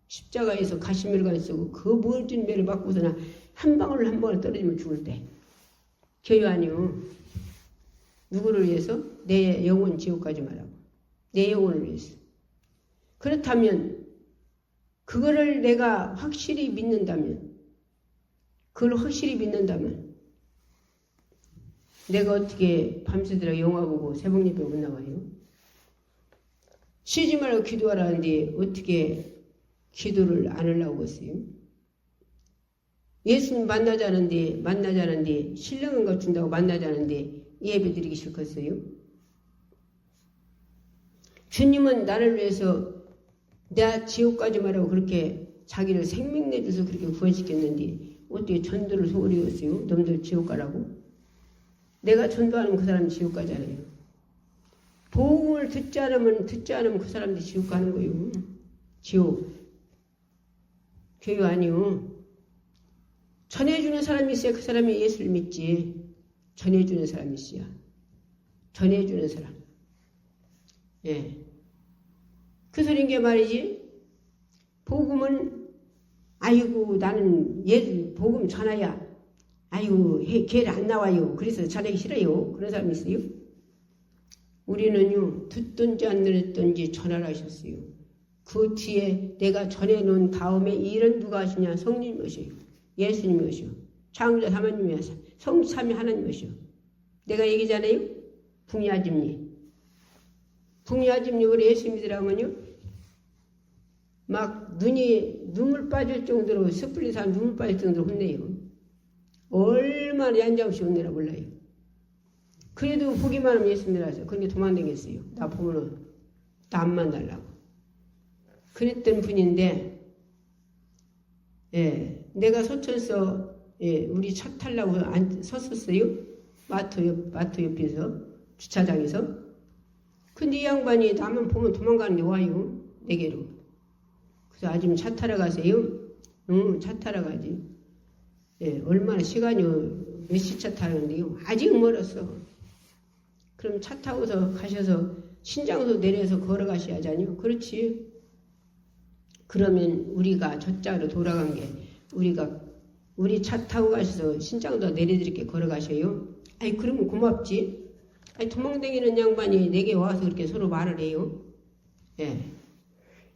십자가에서 가시면을 쓰고 그 모진 매를 맞고서나 한 방울 한 방울 떨어지며 죽을 때 교회 아니요. 누구를 위해서? 내 영혼 지옥 가지 말라고. 내 영혼을 위해서. 그렇다면 그거를 내가 확실히 믿는다면 그걸 확실히 믿는다면 내가 어떻게 밤새도록 영화 보고 새벽예배 못 나와요? 쉬지 말고 기도하라는데 어떻게 기도를 안 하려고 했어요? 예수님 만나자는데 신령한 것 준다고 만나자는데 예배 드리기 싫겠어요? 주님은 나를 위해서 내 지옥 가지 말라고 그렇게 자기를 생명 내줘서 그렇게 구원시켰는데 어떻게 전도를 소홀히 했어요? 놈들 지옥 가라고? 내가 전도하면 그 사람 지옥 가잖아요. 복음을 듣지 않으면 그 사람들이 지옥 가는 거예요. 지옥. 교회 아니요. 전해주는 사람이 있어야 그 사람이 예수를 믿지. 전해주는 사람이 있어야. 전해주는 사람. 예. 그 소린 게 말이지. 복음은 아이고 나는 복음 전하야. 아이고 걔를 안 나와요. 그래서 전하기 싫어요. 그런 사람이 있어요. 우리는요. 듣든지 안 들었든지 전하라 하셨어요. 그 뒤에 내가 전해놓은 다음에 이 일은 누가 하시냐. 성령님이 오셔요. 예수님이 오셔. 창조자 사모님이 하셔. 성삼위 하나님이 오셔. 내가 얘기잖아요. 북야집리. 북야집리 우리 예수 믿으라면요. 막 눈물 빠질 정도로 섣불리 사람 눈물 빠질 정도로 혼내요. 얼마나 얀자없이 혼내라 몰라요. 그래도 보기만 하면 예수 믿으라서 그러니까 도망다녔어요. 나 보면은 나 안 만나려고. 그랬던 분인데 예, 내가 소천서 예, 우리 차 타려고 섰었어요. 마트 옆에서 주차장에서. 근데 이 양반이 나만 보면 도망가는 게 와요. 내게로. 그래서 아줌 차 타러 가세요? 응, 차 타러 가지. 예, 얼마나 시간이 몇 시차 타는데요? 아직 멀었어. 그럼 차 타고서 가셔서 신장소 내려서 걸어가셔야 하잖아요. 그렇지. 그러면 우리가 저짝으로 돌아간 게 우리 차 타고 가셔서 신장도 내려드릴게 걸어가셔요. 아이 그러면 고맙지. 아니 도망다니는 양반이 내게 와서 그렇게 서로 말을 해요. 예.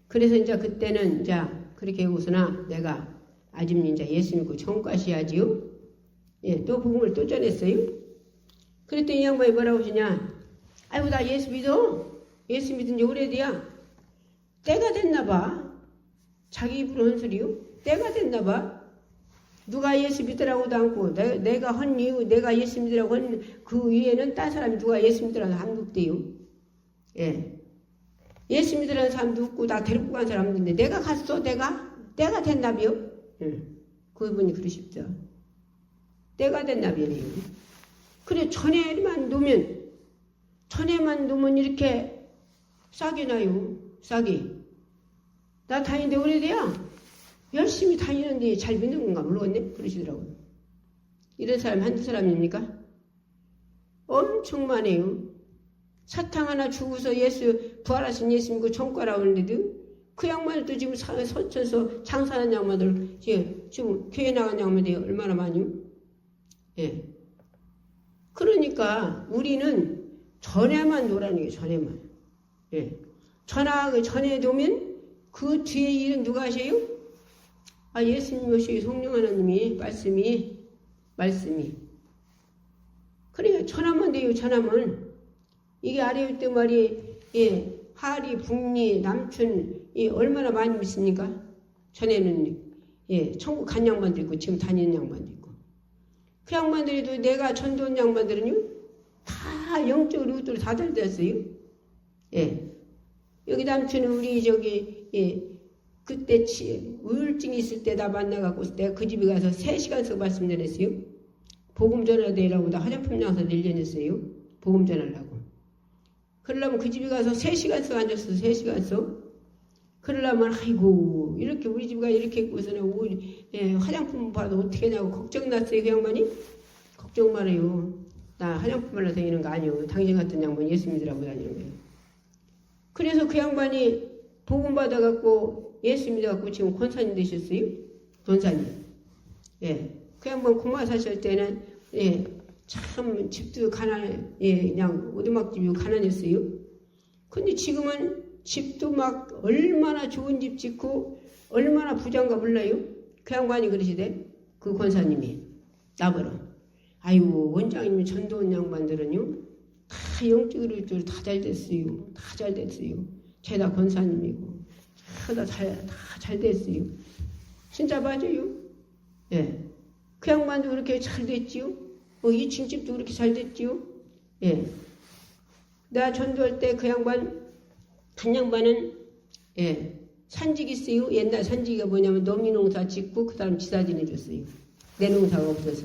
그래서 이제 그때는 이제 그렇게 하고서나 내가 아줌 이제 예수 믿고 천국 가셔야지요. 예, 또 복음을 또 전했어요. 그랬더니 이 양반이 뭐라고 하시냐. 아이고 나 예수 믿어. 예수 믿은 지 오래돼야. 때가 됐나 봐. 자기 입으로 한 소리요. 때가 됐나 봐. 누가 예수 믿으라고도 않고 내가 한 이유 내가 예수 믿으라고 한 그 위에는 딴 사람이 누가 예수 믿으라고 안 묻대요. 예. 예수 믿으라는 사람도 없고 나 데리고 간 사람도 있는데 내가 갔어? 내가 된 나비요? 응. 그분이 그러십니다. 내가 된 나비래요. 그래 전에만 놓으면 이렇게 싹이 나요. 싹이. 나 다니는데 오래돼야 열심히 다니는데 잘 믿는 건가 모르겠네. 그러시더라고요. 이런 사람 한두 사람입니까? 엄청 많아요. 사탕 하나 주고서 부활하신 예수 믿고 전과라 오는데도 그 양반들도 지금 서쳐서 장사하는 양반들 지금 교회 나간 양반들이 얼마나 많이요? 예. 그러니까 우리는 전에만 노라는 게 전에만. 예. 전에 놓으면 그 뒤에 일은 누가 하세요? 예수님 오시고 성령 하나님이 말씀이. 그러니까 전하면 돼요. 전하면. 이게 아래위 때 말이 하리, 북리, 남춘 얼마나 많이 믿습니까? 전에는 천국 간 양반도 있고 지금 다니는 양반도 있고 그 양반들도 내가 전도한 양반들은요 다 영적으로 의도로 다 잘 됐어요. 여기 남춘은 우리 그때 우울증이 있을 때 나 만나갖고 내가 그 집에 가서 3시간씩 말씀 전했어요. 복음 전하되라고 나 화장품 장사 1년 했어요. 복음 전하려고. 그러려면 그 집에 가서 3시간씩 앉았어. 3시간씩. 그러려면 아이고 이렇게 우리 집가 이렇게 있고서는 화장품 봐도 어떻게 하냐고 걱정 났어요. 그 양반이. 걱정 말아요. 나 화장품 발라 다니는 거 아니요. 당신 같은 양반 예수 믿으라고 다니는 거예요. 그래서 그 양반이 복음 받아갖고 예수 믿어갖고 지금 권사님 되셨어요. 권사님. 그 양반 고마 사실 때는 참 집도 그냥 오두막집이고 가난했어요. 근데 지금은 집도 막 얼마나 좋은 집 짓고 얼마나 부자인가 몰라요. 그 양반이 그러시대. 그 권사님이 나보러. 아이고 원장님 전도원 양반들은요 다 영적으로 다 잘 됐어요. 다 잘 됐어요. 죄다 권사님이고 다 잘 됐어요. 진짜 맞아요. 그 양반도 그렇게 잘 됐지요. 2층 집도 그렇게 잘 됐지요. 내가 전도할 때 그 양반 한 양반은 산직이 있어요. 옛날 산직이가 뭐냐면 노미농사 짓고 그 다음 지사진 해줬어요. 내 농사가 없어서.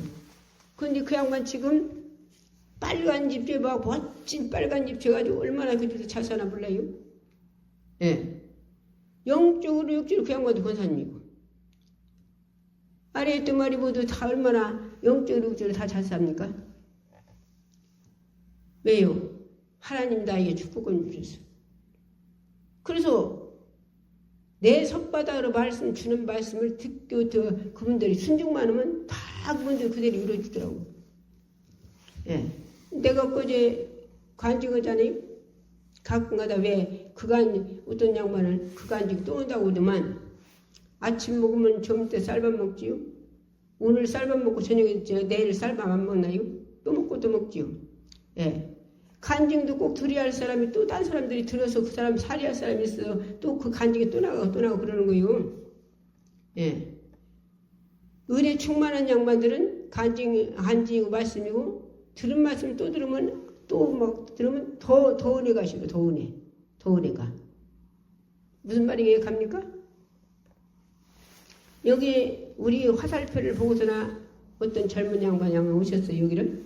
근데 그 양반 지금 빨간 집 막 멋진 빨간 집 줘가지고 얼마나 그때도 잘 사나 몰라요. 영적으로 그 양반도 권사님이고 아래에 있던 말이 모두 다 얼마나 영적으로 다 잘 삽니까? 왜요? 하나님 나에게 축복을 주셨어. 그래서 내 손바닥으로 주는 말씀을 듣고 그분들이 순종만 하면 다 그분들 그대로 이루어주더라고. 내가 어제 관직하잖아요. 가끔가다 왜 어떤 양반은 그간직 또 온다고 그러더만 아침 먹으면 좀 때 쌀밥 먹지요. 오늘 쌀밥 먹고 저녁에 내일 쌀밥 안 먹나요? 또 먹고 또 먹지요. 간증도 꼭 들어야 할 사람이 또 다른 사람들이 들어서 그 사람 살해할 사람이 있어 또 그 간증에 또 나가고 그러는 거예요. 은혜 충만한 양반들은 간증이고 말씀이고 들은 말씀 또 들으면 또 막 들으면 더 은혜가 시고 더 은혜가 무슨 말이 갑니까? 여기 우리 화살표를 보고서나 어떤 젊은 양반이 오셨어요. 여기를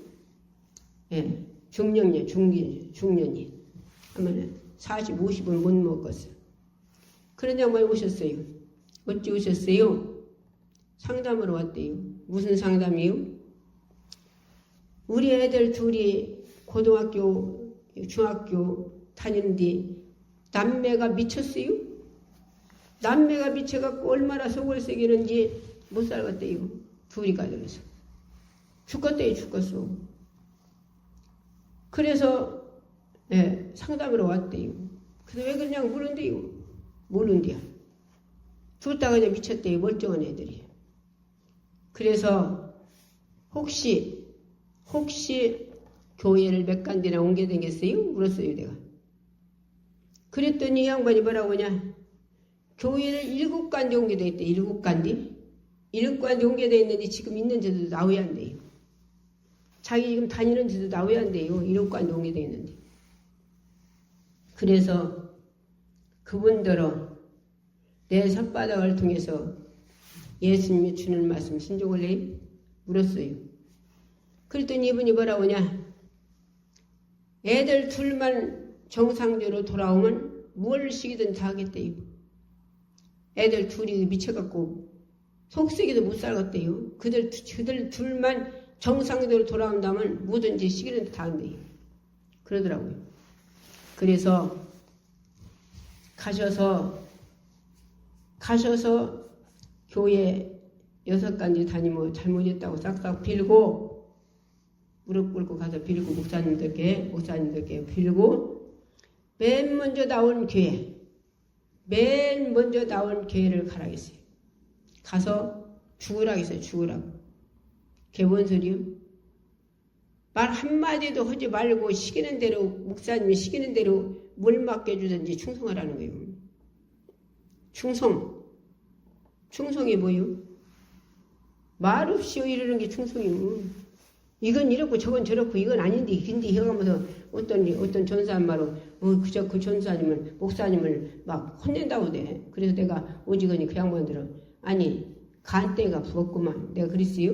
중년이 하면은 40, 50은 못 먹었어. 그런 양반이 오셨어요. 어찌 오셨어요? 상담으로 왔대요. 무슨 상담이요? 우리 애들 둘이 고등학교, 중학교 다니는데 남매가 미쳤어요? 남매가 미쳐갖고 얼마나 속을 새기는지 못 살겠대요. 둘이 가정에서. 죽었어. 그래서 상담으로 왔대요. 그래서 왜 그러냐고 물은데요. 모른대요. 둘 다 그냥 미쳤대요. 멀쩡한 애들이. 그래서 혹시 교회를 몇 간디나 옮겨 다녔어요? 물었어요. 내가. 그랬더니 이 양반이 뭐라고 하냐. 교회를 7간디 옮겨져 있대. 7간디. 7간디 옮겨져 있는데 지금 있는 데도 나와야 한대요. 자기 지금 다니는 데도 나와야 한대요. 7간디 옮겨져 있는데. 그래서 그분들은 내 손바닥을 통해서 예수님이 주는 말씀 순종을 해? 물었어요. 그랬더니 이분이 뭐라고 하냐? 애들 둘만 정상적으로 돌아오면 뭘 시키든 다 하겠대요. 애들 둘이 미쳐갖고 속쓰기도 못 살겠대요. 그들 둘만 정상적으로 돌아온다면 뭐든지 시키는 다 한대요. 그러더라고요. 그래서 가셔서 교회 6간지 다니면 잘못했다고 싹싹 빌고 무릎 꿇고 가서 빌고 목사님들께 빌고 맨 먼저 나온 교회를 가라겠어요. 가서 죽으라고 했어요. 죽으라고. 그게 뭔 소리요? 말 한마디도 하지 말고 시키는 대로 목사님이 시키는 대로 뭘 맡겨주든지 충성하라는 거예요. 충성이 뭐예요? 말 없이 이러는 게 충성이요. 이건 이렇고 저건 저렇고 이건 아닌데 근데 해가면서 어떤 전사한 말로 그저 그 전사님을 목사님을 막 혼낸다고 돼. 그래서 내가 오직거니 그 양반들은 아니 간때가 부었구만. 내가 그랬어요.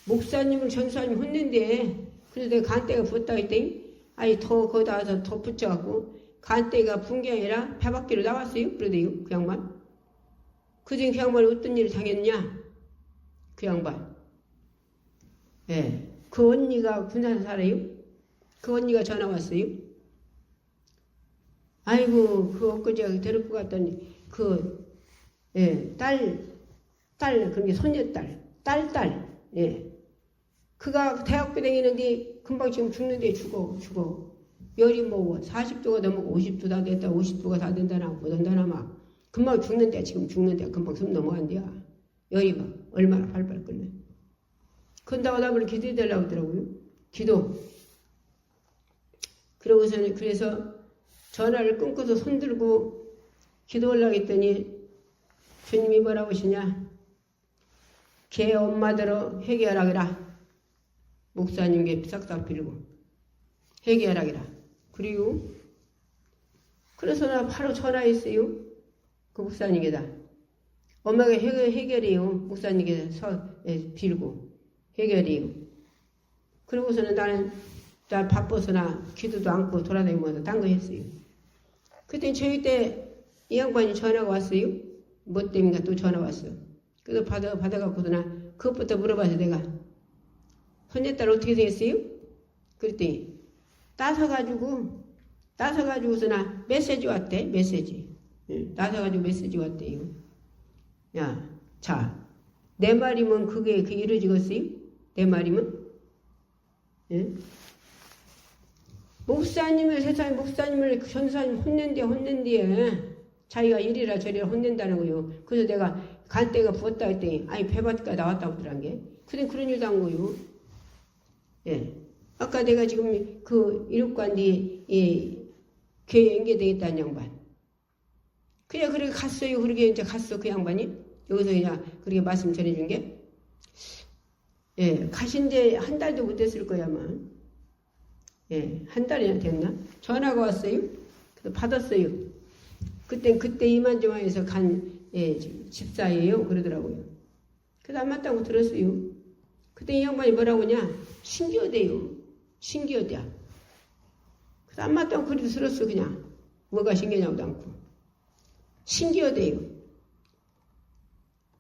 목사님을 전사님 혼낸대. 그래서 내가 간때가 부었다 했더니 아니 더 거기다 와서 더 붙여갖고 간때가 부은 게 아니라 배 밖으로 나왔어요. 그러대요. 그 양반. 그중 그 양반이 어떤 일을 당했냐? 그 양반. 예. 그 언니가 군산 살아요? 그 언니가 전화 왔어요? 아이고, 그 엊그제 데리고 갔더니, 그런 게 손녀딸, 예. 그가 대학교 다니는데 금방 지금 죽는데 죽어. 열이 뭐 40도가 넘어고 50도 다 됐다, 50도가 다 된다나, 보던다나 막. 금방 죽는데, 금방 숨 넘어간대야. 열이 막 얼마나 팔팔 끓네. 그런다고 나를 기도해달라고 하더라고요. 기도. 그래서 전화를 끊고서 손들고 기도하려고 했더니 주님이 뭐라고 하시냐? 걔 엄마들어 회개하라기라. 목사님께 싹싹 빌고 회개하라기라. 그래서 나 바로 전화했어요. 그 목사님께다. 엄마가 해결해요. 목사님께서 빌고 해결해요. 그러고서는 나는 바빠서나 기도도 않고 돌아다니면서 딴 거 했어요. 그때 저희 때 이 양반이 전화가 왔어요. 뭐 때문인가 또 전화 왔어. 그래서 받아갖고서 나 그것부터 물어봐서 내가 손녀딸 어떻게 생겼어요? 그랬더니 따서가지고서 나 메시지 왔대. 따서가지고 메시지 왔대요. 야, 자, 내 말이면 그게 이루어지겠어요? 내 말이면? 예? 목사님을 전사님 혼낸디에 자기가 이리라 저리라 혼낸다는 거요. 그래서 내가 간때가 부었다 했더니 아니 배밭가 나왔다고 그러는 게. 그래 그런 일도 한 거요. 예. 아까 내가 지금 그 이륙관디 교회 연계되겠다는 양반. 그냥 그렇게 갔어요. 그렇게 이제 갔어 그 양반이. 여기서 그냥 그렇게 말씀 전해준 게. 예, 가신 지 한 달도 못 됐을 거야 아마. 예, 한 달이나 됐나? 전화가 왔어요. 그래서 받았어요. 그때 이만저만에서 간 집사예요. 그러더라고요. 그래서 안 맞다고 들었어요. 그때 이 양반이 뭐라고 하냐? 신기하대요. 신기하대야. 그래서 안 맞다고 그래도 들었어 그냥. 뭐가 신기하냐고도 않고. 신기하대요.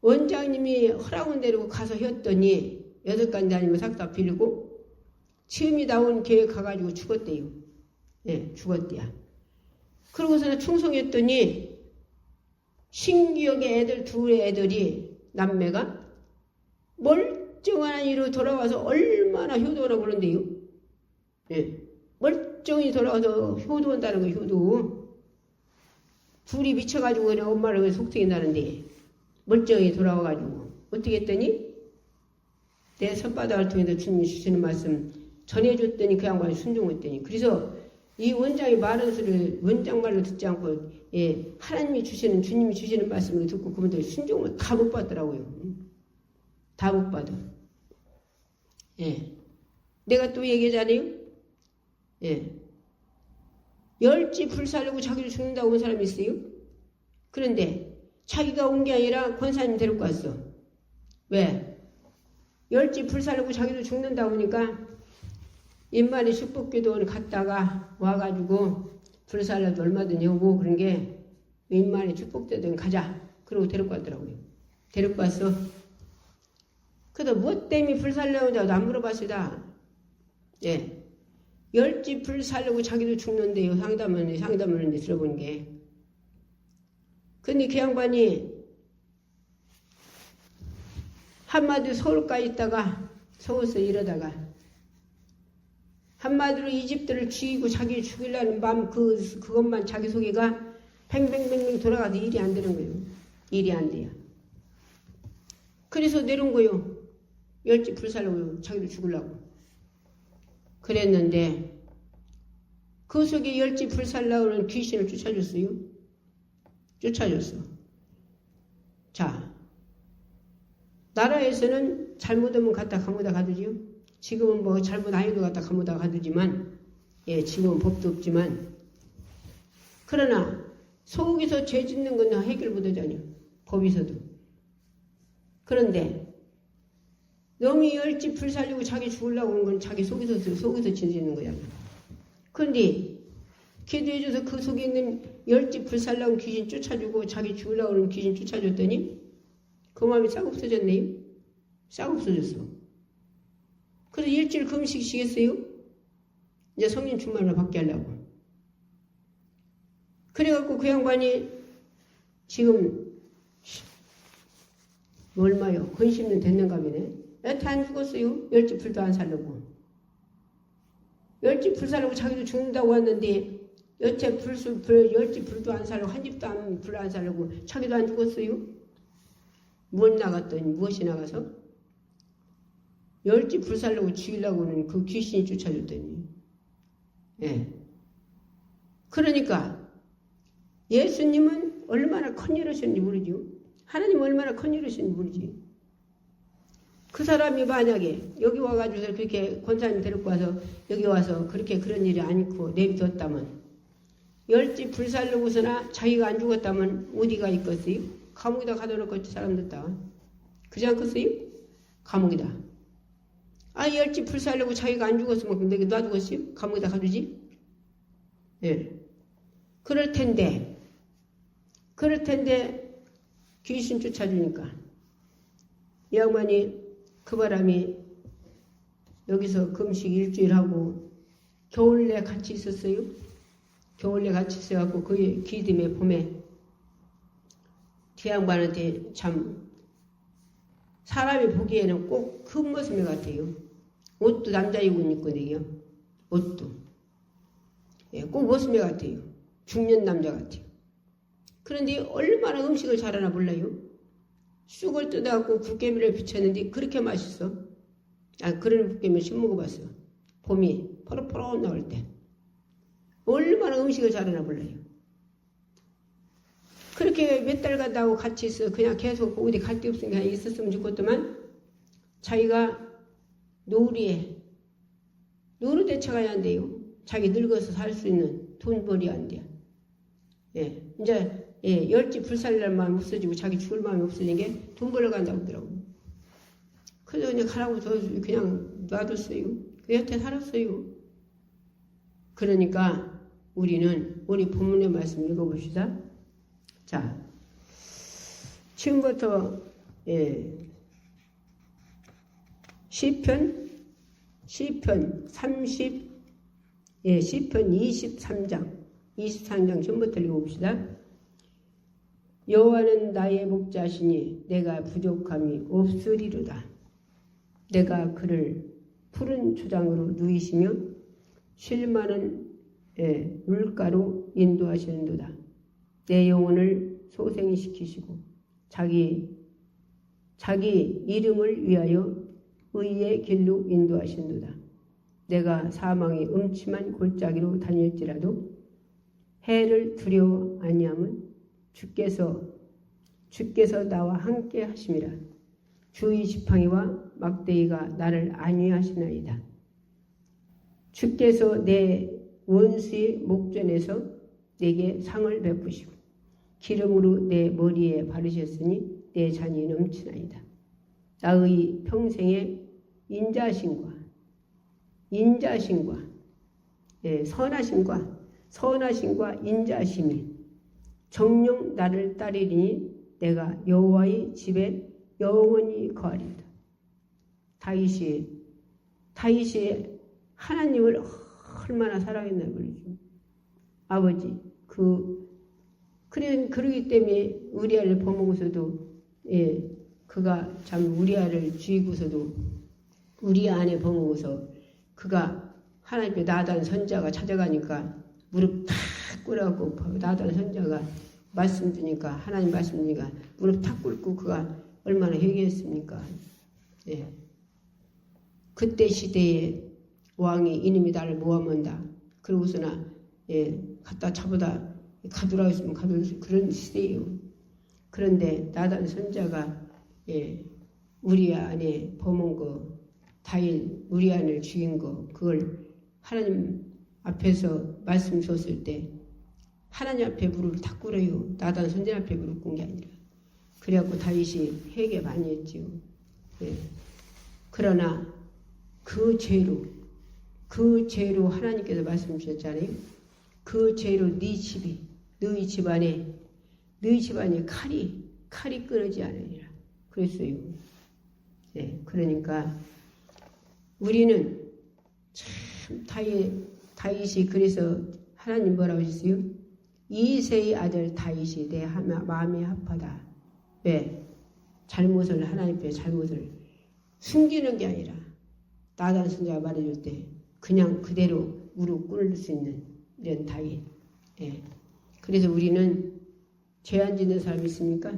원장님이 허락은 대로 가서 했더니 6간지 다니면 싹다 빌고 처음이 나온 교회 가가지고 죽었대요. 예, 죽었대야. 그러고서는 충성했더니 신기하게 둘의 애들이 남매가 멀쩡한 이로 돌아와서 얼마나 효도라고 그러는데요. 예, 멀쩡히 돌아와서 효도한다는 거예요. 효도. 둘이 미쳐가지고 그냥 엄마를 속삭인다는데 멀쩡히 돌아와가지고 어떻게 했더니 내 손바닥을 통해서 주님이 주시는 말씀 전해줬더니 그 양반이 순종했더니 그래서 이 원장이 말하는 소리를 원장 말로 듣지 않고 하나님이 주시는 주님이 주시는 말씀을 듣고 그분들이 순종을 다 못 받더라고요. 다 못 받아. 예. 내가 또 얘기하잖아요. 예. 열지 불살려고 자기를 죽는다고 온 사람이 있어요? 그런데 자기가 온 게 아니라 권사님 데리고 왔어. 왜? 열지 불살려고 자기도 죽는다고 하니까 인만의 축복기도원을 갔다가 와가지고 불살려도 얼마든지 오고 그런 게 인만의 축복기도원 가자. 그러고 데리고 왔더라고요. 데리고 왔어. 그래도 뭐 때문에 불살려오냐고 안 물어봤으다. 예. 열지 불살려고 자기도 죽는데요. 상담을 이제 들어본 게. 근데 그 양반이 한마디로 서울까지 있다가 서울서 이러다가 한마디로 이 집들을 죽이고 자기 죽이려는 마음 그것만 자기 속에가 팽팽팽팽 돌아가도 일이 안 되는 거예요. 일이 안 돼요. 그래서 내려온 거예요. 열지 불살려고 자기도 죽으려고. 그랬는데 그 속에 열지 불살려오는 귀신을 쫓아줬어요. 쫓아줬어. 자, 나라에서는 잘못하면 갖다 감옥에다 가두지요. 지금은 뭐 잘못 안 해도 갖다 감옥에다 가두지만, 예, 지금은 법도 없지만, 그러나 속에서 죄 짓는 건 해결 못하잖아요. 법에서도. 그런데 너무 열지 불살리고 자기 죽으려고 하는 건 자기 속에서 짓는 거야. 그런데 기도해줘서 그 속에 있는 열지 불살라고 귀신 쫓아주고 자기 죽으려고 하는 귀신 쫓아줬더니 그 마음이 싹 없어졌네요. 싹 없어졌어. 그래서 일주일 금식 쉬겠어요? 이제 성령 충만을 받게 하려고. 그래갖고 그 양반이 지금 얼마요? 건 10년 됐는가 보네. 여태 안 죽었어요. 열지 불도 안 살려고. 열지 불 살려고 자기도 죽는다고 왔는데 여태 열지 불도 안 살려고 한 집도 불 안 살려고 자기도 안 죽었어요. 무엇이 나가서? 열지 불 살려고 죽이려고는 그 귀신이 쫓아줬더니. 예. 그러니까 예수님은 얼마나 큰일하셨는지 모르죠. 하나님 얼마나 큰일하셨는지 모르지. 그 사람이 만약에 여기 와가지고 그렇게 권사님 데리고 와서 여기 와서 그렇게 그런 일이 않고 내비뒀다면 열지 불살려고서나 자기가 안 죽었다면 어디가 있겠어요? 감옥에다 가둬놓겠지 사람들 다. 그지 않겠어요? 감옥에다. 아 열지 불살려고 자기가 안 죽었으면 내가 놔두겠어요? 감옥에다 가두지? 예. 그럴 텐데 귀신 쫓아주니까 이 양반이 그 바람이 여기서 금식 일주일하고 겨울내 같이 있었어요. 겨울내 같이 있어갖고 그 기듬의 봄에 그 양반한테 참 사람이 보기에는 꼭 큰 모습 같아요. 옷도 남자 입고 있거든요. 옷도. 예, 꼭 모습 같아요. 중년 남자 같아요. 그런데 얼마나 음식을 잘하나 몰라요. 쑥을 뜯어갖고 굴개미를 비쳤는데 그렇게 맛있어. 아, 그런 굴개미 씹 먹어봤어. 봄이 포로포로 나올 때. 얼마나 음식을 잘하나 몰라요. 그렇게 몇 달간 하고 같이 있어. 그냥 계속 어디 갈 데 없으니까 있었으면 좋겠더만 자기가 노루대처가 안 돼요. 자기 늙어서 살 수 있는 돈벌이 안 돼. 예, 이제 열지 불살날 마음이 없어지고 자기 죽을 마음이 없어진 게 돈 벌러 간다고 하더라고. 그래서 그냥 가라고 저 그냥 놔뒀어요. 그 여태 살았어요. 그러니까 우리 본문의 말씀 읽어봅시다. 자, 지금부터 시편 23장 전부터 읽어봅시다. 여호와는 나의 목자시니 내가 부족함이 없으리로다. 내가 그를 푸른 초장으로 누이시며 쉴 만한 물가로 인도하시는도다. 내 영혼을 소생시키시고 자기 이름을 위하여 의의 길로 인도하시는도다. 내가 사망의 음침한 골짜기로 다닐지라도 해를 두려워 아니함은 주께서 나와 함께 하심이라. 주의 지팡이와 막대기가 나를 안위하시나이다. 주께서 내 원수의 목전에서 내게 상을 베푸시고 기름으로 내 머리에 바르셨으니 내 잔이 넘치나이다. 나의 평생의 인자심과 선하심과 인자심이 정녕 나를 따르리니 내가 여호와의 집에 영원히 거하리이다. 다윗이 하나님을 얼마나 사랑했나 그러죠. 아버지 그러기 때문에 우리아를 범하고서도 그가 참 우리아를 죽이고서도 우리아 안에 범하고서 그가 하나님께 나단 선자가 찾아가니까 무릎 탁 꿇어갖고 나단 선자가 말씀 주니까 하나님 말씀 주니까 무릎 탁 꿇고 그가 얼마나 회개했습니까? 그때 시대에 왕이 이놈이 나를 모함한다. 그러고서나 갖다 잡아다 가두라 했으면 가둘 그런 시대예요. 그런데 나단 선자가 우리아 안에 범한 거 다일 우리아를 죽인 거 그걸 하나님 앞에서 말씀 줬을 때 하나님 앞에 무릎을 탁 꿇어요. 나단 선자 앞에 무릎 꿇은 게 아니라. 그래갖고 다윗이 회개 많이 했지요. 그러나 그 죄로 하나님께서 말씀 주셨잖아요. 그 죄로 너희 집안에 칼이 끊어지 않으리라. 그랬어요. 그러니까 우리는 참 다윗이 그래서 하나님 뭐라고 하셨어요? 이새의 아들 다윗이 내 마음이 합하다. 왜? 하나님 앞에 잘못을 숨기는 게 아니라 나단 선자가 말해줄 때 그냥 그대로 무릎 꿇을 수 있는 이런 다윗. 그래서 우리는 죄 안 짓는 사람 있습니까?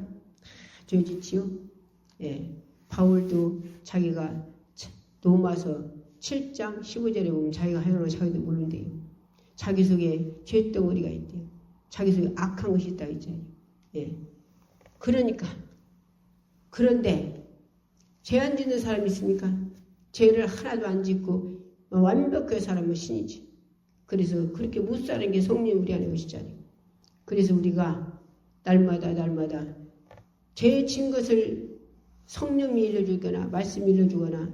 죄 짓지요? 바울도 자기가 로마서 7장 15절에 보면 자기가 하는 거 자기도 모른대요. 자기 속에 죄덩어리가 있대요. 자기 속에 악한 것이 있다 했잖아요. 그런데 죄 안 짓는 사람이 있습니까? 죄를 하나도 안 짓고 완벽하게 살면 신이지. 그래서 그렇게 못 사는 게 성령 우리 안에 오시잖아요. 그래서 우리가 날마다 죄 진 것을 성령이 일러주거나 말씀이 일러주거나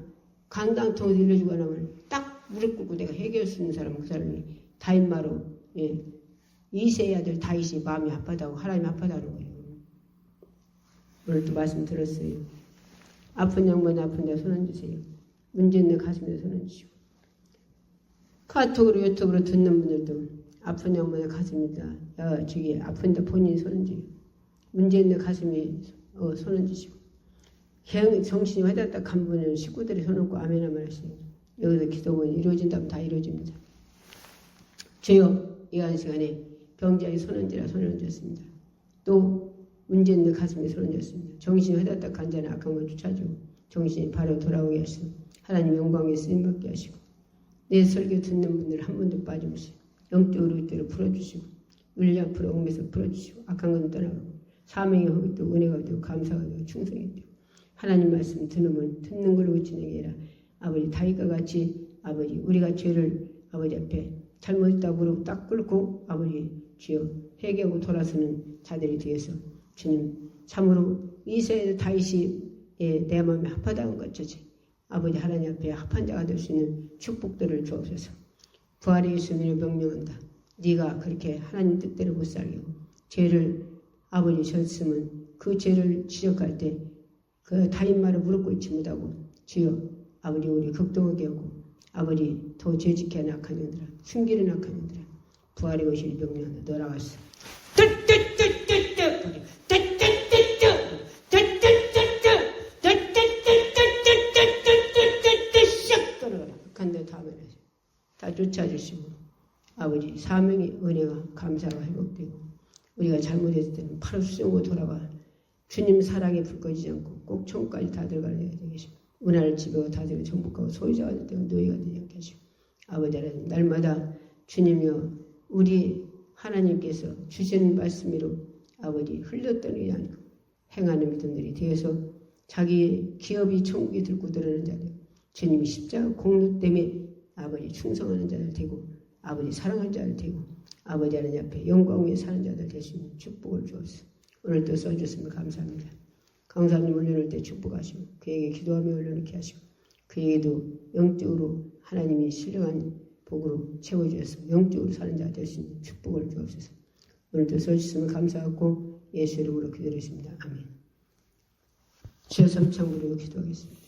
강당 통해서 일러주거나 하면 딱 무릎 꿇고 내가 해결할 수 있는 사람은 그 사람이 다윗마로 이새의 아들 다윗이 마음이 아프다고 하나님 아프다는 거예요. 오늘도 말씀 들었어요. 아픈 양반 아픈 데 손 얹으세요. 문제 있는 가슴에 손 얹으시고 카톡으로 유튜브로 듣는 분들도 아픈 양반의 가슴이다. 저기 아픈데 본인이 손 얹으세요. 문제 있는 가슴에 손 얹으시고 정신이 화났다 간 분은 식구들이 손 얹고 아멘 하면 하시고 여기서 기도가 이루어진다면 다 이루어집니다. 주여 이 시간에 병자의 손 얹으라 손을 얹었습니다. 또 문제 있는 가슴에 손 얹었습니다. 정신이 화났다 간 자는 악한 걸 쫓아주고 정신이 바로 돌아오게 하시고 하나님 영광에 쓰임받게 하시고 내 설교 듣는 분들 한 분도 빠짐없이 영적으로 의대로 풀어주시고 윤리 앞으로 옥매서 풀어주시고 악한 건 떠나가고 사명의 허기도 은혜가 되고 감사가 되고 충성이 되고 하나님 말씀 듣는 걸로 그치는 게 아니라 아버지 다윗과 같이 아버지 우리가 죄를 아버지 앞에 잘못했다고 무릎 딱 꿇고 아버지 주여 회개하고 돌아서는 자들이 되어서 주님 참으로 이새의 다윗이 내 마음에 합하다는 것처지 아버지 하나님 앞에 합한 자가 될 수 있는 축복들을 주옵소서. 부활의 예수님을 명령한다. 네가 그렇게 하나님 뜻대로 못 살게 하고 죄를 아버지 졌으면 그 죄를 지적할 때 그 다윗말을 무릎 꿇지 못하고 주여 아버지 우리 극동하게 하고 아버지 더 죄짓게 하는 악한 년들아 숨기는 악한 년들아 부활의 것을 명령한다. 너라갔어. 다 쫓아주시고 아버지 사명의 은혜가 감사가 회복되고 우리가 잘못했을 때는 바로 수정으로 돌아와 주님 사랑에 불 꺼지지 않고 꼭 천국까지 다 들어가야 되겠습니다. 은혜를 집에 다 들어 정복하고 소유자가 될 때가 노예가 되지 않게 하시고 아버지 하나님 날마다 주님이여 우리 하나님께서 주시는 말씀으로 아버지 흘렸더니 않고 행하는 믿음들이 되어서 자기 기업이 천국에 들고 들어오는 자들 주님이 십자가 공로 때문에 아버지 충성하는 자들 되고 아버지 사랑하는 자들 되고 아버지 하나님 앞에 영광 위에 사는 자들 될 수 있는 축복을 주옵소서. 오늘도 써주셨으면 감사합니다. 강사님 올려놓을 때 축복하시고 그에게 기도하며 올려놓게 하시고 그에게도 영적으로 하나님이 신령한 복으로 채워주셔서 영적으로 사는 자 될 수 있는 축복을 주옵소서. 오늘도 써주셨으면 감사하고 예수 이름으로 기도드리겠습니다. 아멘. 주여 삼창 부르고 기도하겠습니다.